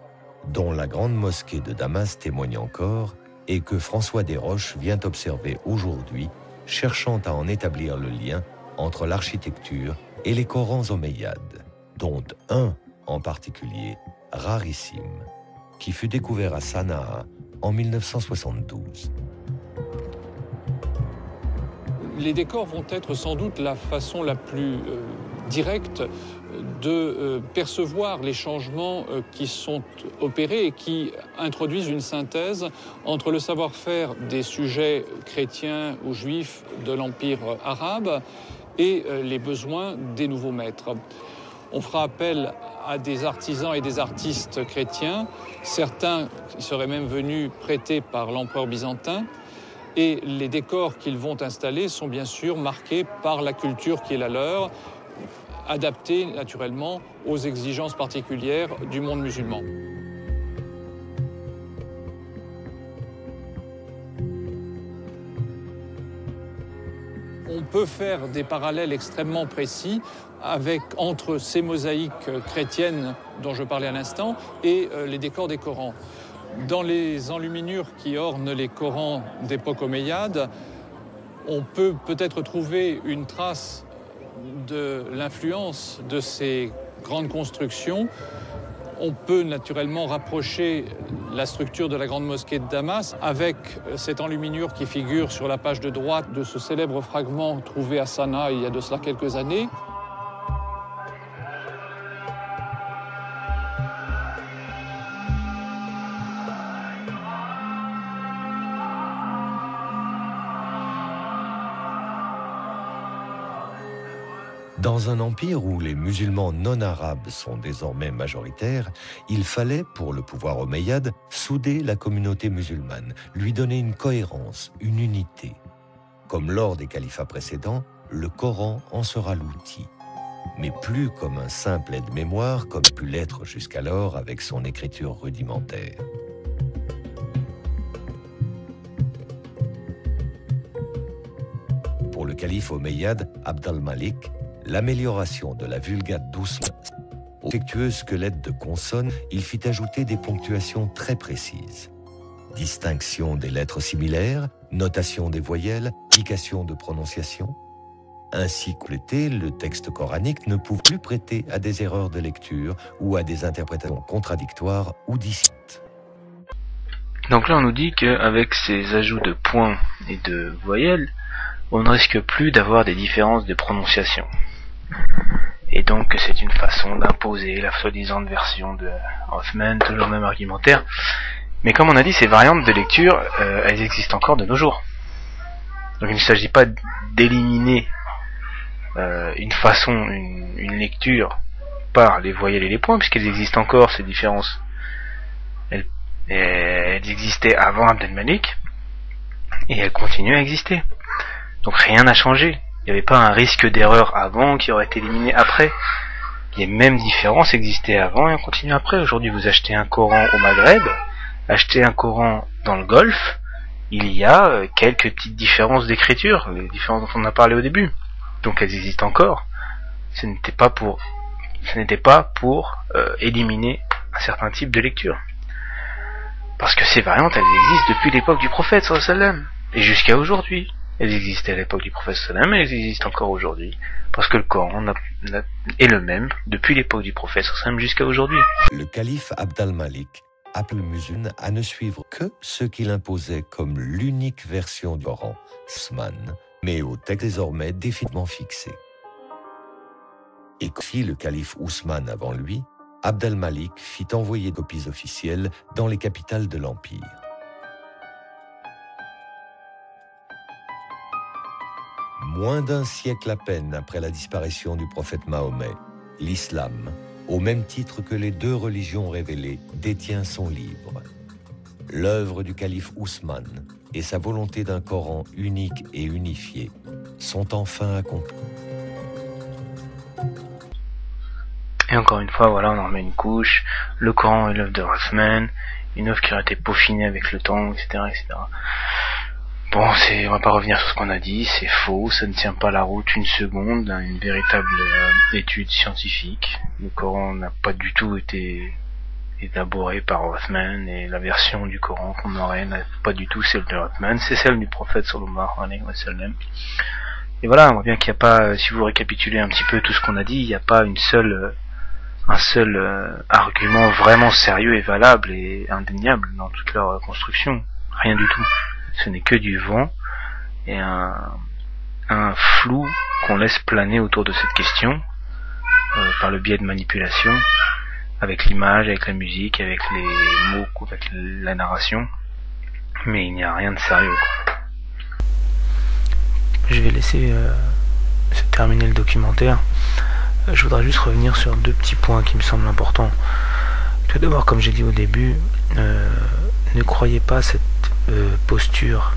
dont la grande mosquée de Damas témoigne encore et que François Desroches vient observer aujourd'hui, cherchant à en établir le lien entre l'architecture et les Corans omeyyades, dont un en particulier, rarissime, qui fut découvert à Sanaa en 1972. Les décors vont être sans doute la façon la plus directe de percevoir les changements qui sont opérés et qui introduisent une synthèse entre le savoir-faire des sujets chrétiens ou juifs de l'Empire arabe et les besoins des nouveaux maîtres. On fera appel à des artisans et des artistes chrétiens, certains seraient même venus prêtés par l'empereur byzantin, et les décors qu'ils vont installer sont bien sûr marqués par la culture qui est la leur, adaptés naturellement aux exigences particulières du monde musulman. On peut faire des parallèles extrêmement précis entre ces mosaïques chrétiennes dont je parlais à l'instant et les décors des Corans. Dans les enluminures qui ornent les Corans d'époque omeyyade, on peut peut-être trouver une trace de l'influence de ces grandes constructions. On peut naturellement rapprocher la structure de la grande mosquée de Damas avec cette enluminure qui figure sur la page de droite de ce célèbre fragment trouvé à Sanaa il y a de cela quelques années. Dans un empire où les musulmans non arabes sont désormais majoritaires, il fallait, pour le pouvoir omeyyade, souder la communauté musulmane, lui donner une cohérence, une unité. Comme lors des califats précédents, le Coran en sera l'outil, mais plus comme un simple aide-mémoire, comme pu l'être jusqu'alors avec son écriture rudimentaire. Pour le calife omeyyade Abd al-Malik, l'amélioration de la Vulgate douce, affectueuse que l'aide de consonnes, il fit ajouter des ponctuations très précises. Distinction des lettres similaires, notation des voyelles, indication de prononciation. Ainsi complété, le texte coranique ne pouvait plus prêter à des erreurs de lecture ou à des interprétations contradictoires ou distinctes. Donc là on nous dit qu'avec ces ajouts de points et de voyelles, on ne risque plus d'avoir des différences de prononciation. Et donc c'est une façon d'imposer la soi-disant version de Othman, toujours le même argumentaire. Mais comme on a dit, ces variantes de lecture, elles existent encore de nos jours. Donc il ne s'agit pas d'éliminer une façon, une lecture par les voyelles et les points, puisqu'elles existent encore, ces différences. Elles existaient avant Abd al-Malik, et elles continuent à exister. Donc rien n'a changé. Il n'y avait pas un risque d'erreur avant qui aurait été éliminé après. Les mêmes différences existaient avant et on continue après. Aujourd'hui, vous achetez un Coran au Maghreb, achetez un Coran dans le Golfe, il y a quelques petites différences d'écriture, les différences dont on a parlé au début. Donc elles existent encore. Ce n'était pas pour éliminer un certain type de lecture. Parce que ces variantes, elles existent depuis l'époque du prophète sallallahu alayhi wa sallam et jusqu'à aujourd'hui. Elles existaient à l'époque du prophète sallam, mais elles existent encore aujourd'hui, parce que le Coran est le même depuis l'époque du prophète sallam jusqu'à aujourd'hui. Le calife Abd al-Malik appelle les musulmans à ne suivre que ce qu'il imposait comme l'unique version du Coran, Ousmane, mais au texte désormais définitivement fixé. Et comme fit le calife Ousmane avant lui, Abd al-Malik fit envoyer des copies officielles dans les capitales de l'Empire. Moins d'un siècle à peine après la disparition du prophète Mahomet, l'islam, au même titre que les deux religions révélées, détient son livre. L'œuvre du calife Ousmane et sa volonté d'un Coran unique et unifié sont enfin accomplies. Et encore une fois, voilà, on en remet une couche. Le Coran est l'œuvre de Othman, une œuvre qui a été peaufinée avec le temps, etc., etc. Bon, on va pas revenir sur ce qu'on a dit, c'est faux, ça ne tient pas la route une seconde, une véritable étude scientifique. Le Coran n'a pas du tout été élaboré par Othman, et la version du Coran qu'on aurait n'a pas du tout celle de Othman, c'est celle du prophète sallallahu alayhi wa sallam. Et voilà, on voit bien qu'il n'y a pas, si vous récapitulez un petit peu tout ce qu'on a dit, il n'y a pas un seul argument vraiment sérieux et valable et indéniable dans toute leur construction, rien du tout. Ce n'est que du vent et un flou qu'on laisse planer autour de cette question par le biais de manipulation, avec l'image, avec la musique, avec les mots, avec la narration, mais il n'y a rien de sérieux, quoi. Je vais laisser se terminer le documentaire. Je voudrais juste revenir sur 2 petits points qui me semblent importants. Tout d'abord, comme j'ai dit au début, ne croyez pas cette posture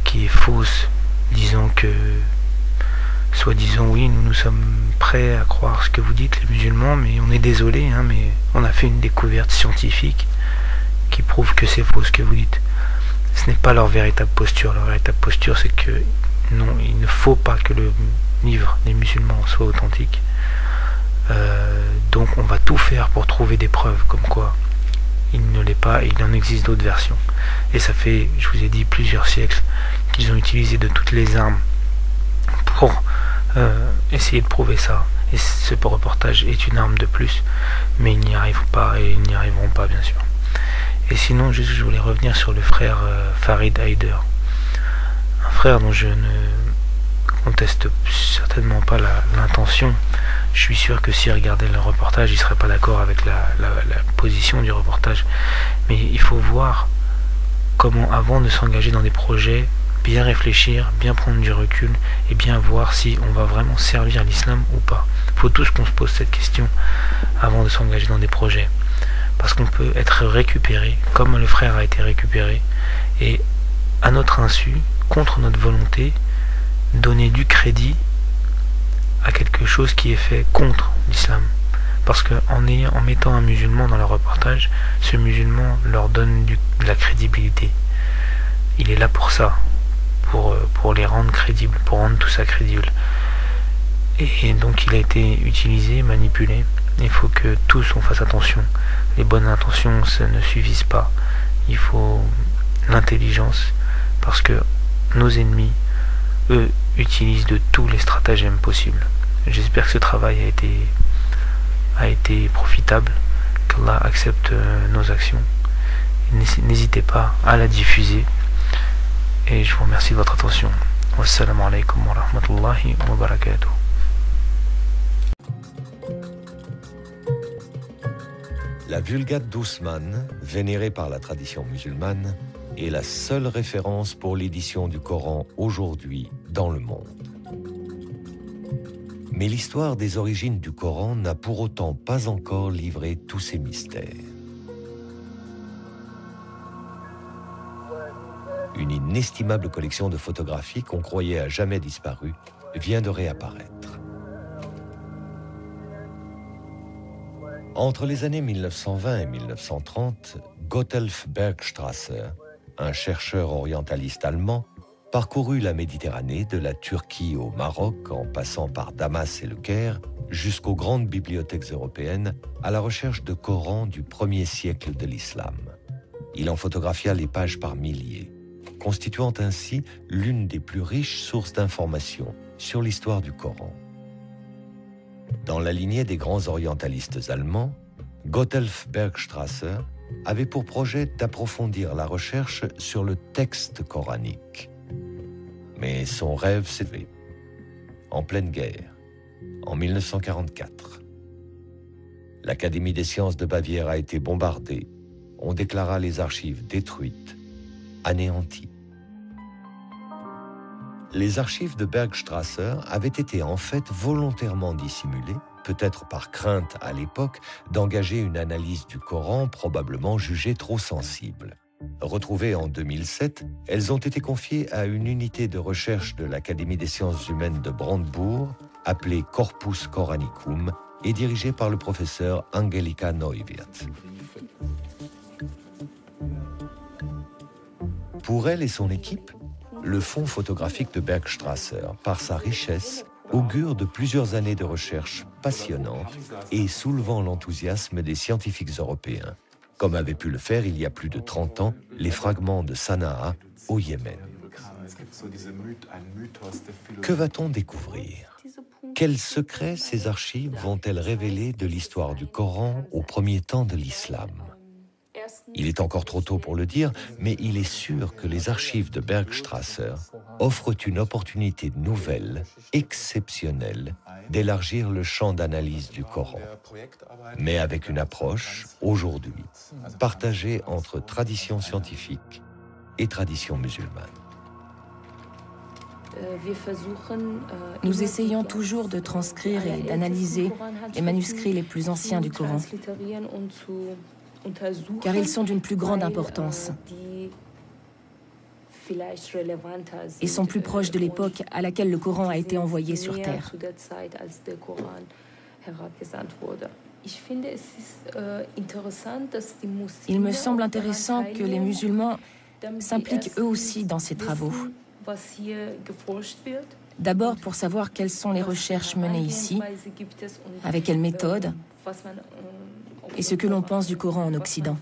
qui est fausse, disant que, soi-disant, oui, nous sommes prêts à croire ce que vous dites, les musulmans, mais on est désolé, hein, mais on a fait une découverte scientifique qui prouve que c'est faux ce que vous dites. Ce n'est pas leur véritable posture. Leur véritable posture, c'est que non, il ne faut pas que le livre des musulmans soit authentique. Donc on va tout faire pour trouver des preuves comme quoi il ne l'est pas et il en existe d'autres versions. Et ça fait, je vous ai dit, plusieurs siècles qu'ils ont utilisé de toutes les armes pour essayer de prouver ça. Et ce reportage est une arme de plus, mais ils n'y arrivent pas et ils n'y arriveront pas, bien sûr. Et sinon, juste, je voulais revenir sur le frère Farid Haider, un frère dont je ne conteste certainement pas l'intention. Je suis sûr que s'il regardait le reportage, il ne serait pas d'accord avec la position du reportage. Mais il faut voir comment, avant de s'engager dans des projets, bien réfléchir, bien prendre du recul et bien voir si on va vraiment servir l'islam ou pas. Il faut tous qu'on se pose cette question avant de s'engager dans des projets. Parce qu'on peut être récupéré, comme le frère a été récupéré, et à notre insu, contre notre volonté, donner du crédit à quelque chose qui est fait contre l'islam. Parce qu'en mettant un musulman dans le reportage, ce musulman leur donne de la crédibilité. Il est là pour ça, pour les rendre crédibles, pour rendre tout ça crédible. Et donc il a été utilisé, manipulé. Il faut que tous on fasse attention. Les bonnes intentions, ça ne suffisent pas. Il faut l'intelligence, parce que nos ennemis, eux, utilisent de tous les stratagèmes possibles. J'espère que ce travail a été profitable, qu'Allah accepte nos actions. N'hésitez pas à la diffuser. Et je vous remercie de votre attention. Wassalamu alaikum wa rahmatullahi wa barakatuh. La Vulgate d'Ousmane, vénérée par la tradition musulmane, est la seule référence pour l'édition du Coran aujourd'hui dans le monde. Mais l'histoire des origines du Coran n'a pour autant pas encore livré tous ses mystères. Une inestimable collection de photographies qu'on croyait à jamais disparues vient de réapparaître. Entre les années 1920 et 1930, Gotthelf Bergstrasser, un chercheur orientaliste allemand, parcourut la Méditerranée de la Turquie au Maroc, en passant par Damas et le Caire, jusqu'aux grandes bibliothèques européennes, à la recherche de Corans du 1er siècle de l'islam. Il en photographia les pages par milliers, constituant ainsi l'une des plus riches sources d'informations sur l'histoire du Coran. Dans la lignée des grands orientalistes allemands, Gotthelf Bergstrasser avait pour projet d'approfondir la recherche sur le texte coranique. Mais son rêve s'est levé en pleine guerre, en 1944. L'Académie des sciences de Bavière a été bombardée. On déclara les archives détruites, anéanties. Les archives de Bergstrasser avaient été en fait volontairement dissimulées, peut-être par crainte à l'époque d'engager une analyse du Coran probablement jugée trop sensible. Retrouvées en 2007, elles ont été confiées à une unité de recherche de l'Académie des sciences humaines de Brandebourg, appelée Corpus Coranicum, et dirigée par le professeur Angelika Neuwirth. Pour elle et son équipe, le fonds photographique de Bergstrasser, par sa richesse, augure de plusieurs années de recherche passionnantes et soulevant l'enthousiasme des scientifiques européens, comme avaient pu le faire il y a plus de 30 ans les fragments de Sanaa au Yémen. Que va-t-on découvrir? Quels secrets ces archives vont-elles révéler de l'histoire du Coran au premier temps de l'islam? Il est encore trop tôt pour le dire, mais il est sûr que les archives de Bergstrasser offrent une opportunité nouvelle, exceptionnelle, d'élargir le champ d'analyse du Coran, mais avec une approche, aujourd'hui, partagée entre tradition scientifique et tradition musulmane. Nous essayons toujours de transcrire et d'analyser les manuscrits les plus anciens du Coran, car ils sont d'une plus grande importance et sont plus proches de l'époque à laquelle le Coran a été envoyé sur terre. Il me semble intéressant que les musulmans s'impliquent eux aussi dans ces travaux. D'abord pour savoir quelles sont les recherches menées ici, avec quelle méthode, et ce que l'on pense du Coran en Occident.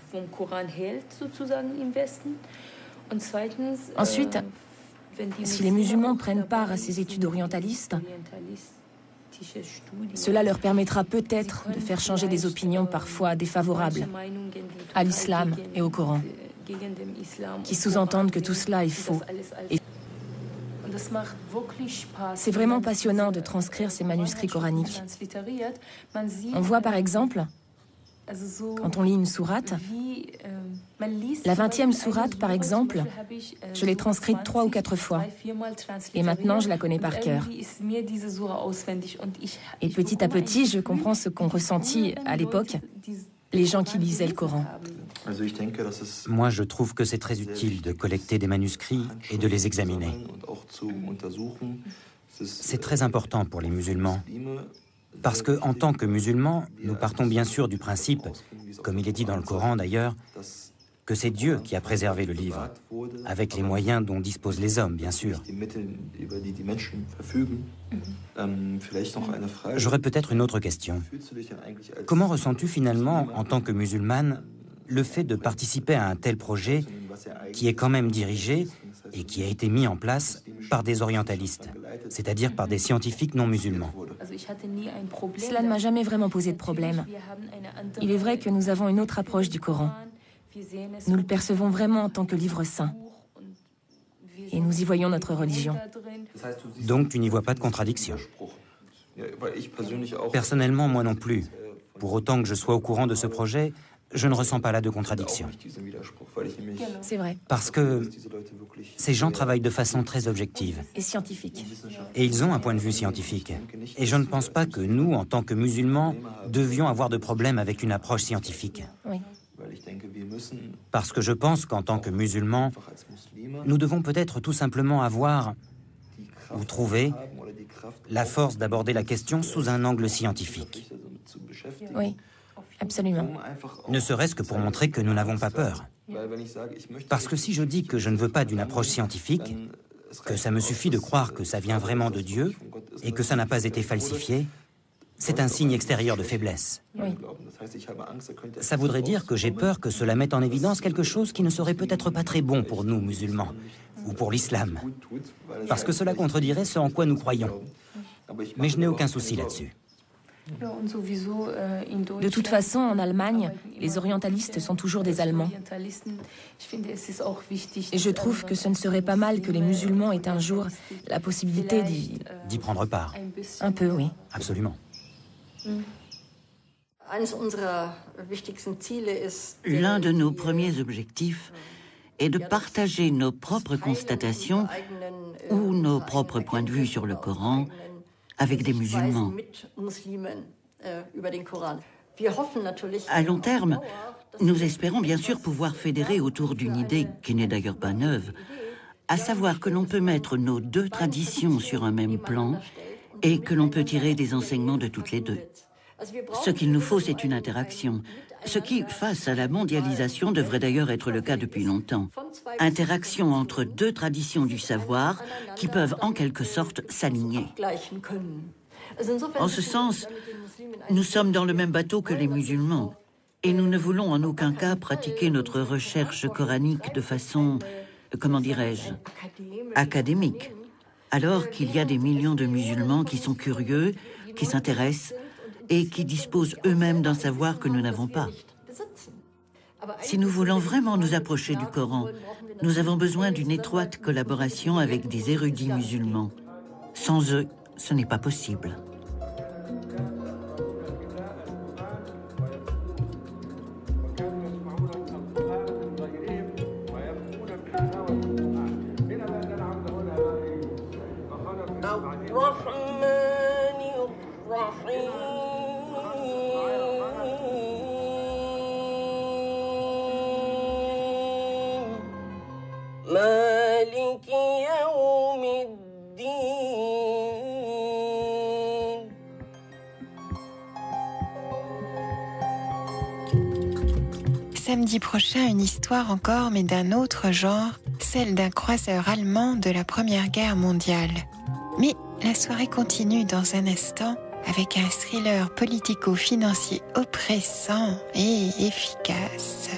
Ensuite, si les musulmans prennent part à ces études orientalistes, cela leur permettra peut-être de faire changer des opinions parfois défavorables à l'islam et au Coran, qui sous-entendent que tout cela est faux. C'est vraiment passionnant de transcrire ces manuscrits coraniques. On voit par exemple, quand on lit une sourate, la 20e sourate par exemple, je l'ai transcrite 3 ou 4 fois. Et maintenant, je la connais par cœur. Et petit à petit, je comprends ce qu'ont ressenti à l'époque les gens qui lisaient le Coran. Moi, je trouve que c'est très utile de collecter des manuscrits et de les examiner. C'est très important pour les musulmans. Parce que, en tant que musulmans, nous partons bien sûr du principe, comme il est dit dans le Coran d'ailleurs, que c'est Dieu qui a préservé le livre, avec les moyens dont disposent les hommes, bien sûr. J'aurais peut-être une autre question. Comment ressens-tu finalement, en tant que musulmane, le fait de participer à un tel projet qui est quand même dirigé et qui a été mis en place par des orientalistes, c'est-à-dire par des scientifiques non musulmans? Cela ne m'a jamais vraiment posé de problème. Il est vrai que nous avons une autre approche du Coran. Nous le percevons vraiment en tant que livre saint. Et nous y voyons notre religion. Donc tu n'y vois pas de contradiction? Personnellement, moi non plus. Pour autant que je sois au courant de ce projet, je ne ressens pas là de contradiction. C'est vrai. Parce que ces gens travaillent de façon très objective. Et scientifique. Et ils ont un point de vue scientifique. Et je ne pense pas que nous, en tant que musulmans, devions avoir de problème avec une approche scientifique. Oui. Parce que je pense qu'en tant que musulmans, nous devons peut-être tout simplement avoir, ou trouver, la force d'aborder la question sous un angle scientifique. Oui, absolument. Ne serait-ce que pour montrer que nous n'avons pas peur. Parce que si je dis que je ne veux pas d'une approche scientifique, que ça me suffit de croire que ça vient vraiment de Dieu et que ça n'a pas été falsifié, c'est un signe extérieur de faiblesse. Oui. Ça voudrait dire que j'ai peur que cela mette en évidence quelque chose qui ne serait peut-être pas très bon pour nous, musulmans, ou pour l'islam, parce que cela contredirait ce en quoi nous croyons. Mais je n'ai aucun souci là-dessus. De toute façon, en Allemagne, les orientalistes sont toujours des Allemands. Et je trouve que ce ne serait pas mal que les musulmans aient un jour la possibilité d'y prendre part. Un peu, oui. Absolument. L'un de nos premiers objectifs est de partager nos propres constatations ou nos propres points de vue sur le Coran avec des musulmans. À long terme, nous espérons bien sûr pouvoir fédérer autour d'une idée qui n'est d'ailleurs pas neuve, à savoir que l'on peut mettre nos 2 traditions sur un même plan et que l'on peut tirer des enseignements de toutes les 2. Ce qu'il nous faut, c'est une interaction. Ce qui, face à la mondialisation, devrait d'ailleurs être le cas depuis longtemps. Interaction entre 2 traditions du savoir qui peuvent en quelque sorte s'aligner. En ce sens, nous sommes dans le même bateau que les musulmans et nous ne voulons en aucun cas pratiquer notre recherche coranique de façon, comment dirais-je, académique, alors qu'il y a des millions de musulmans qui sont curieux, qui s'intéressent et qui disposent eux-mêmes d'un savoir que nous n'avons pas. Si nous voulons vraiment nous approcher du Coran, nous avons besoin d'une étroite collaboration avec des érudits musulmans. Sans eux, ce n'est pas possible. samedi prochain une histoire encore, mais d'un autre genre, celle d'un croiseur allemand de la Première Guerre mondiale. Mais la soirée continue dans un instant avec un thriller politico-financier oppressant et efficace.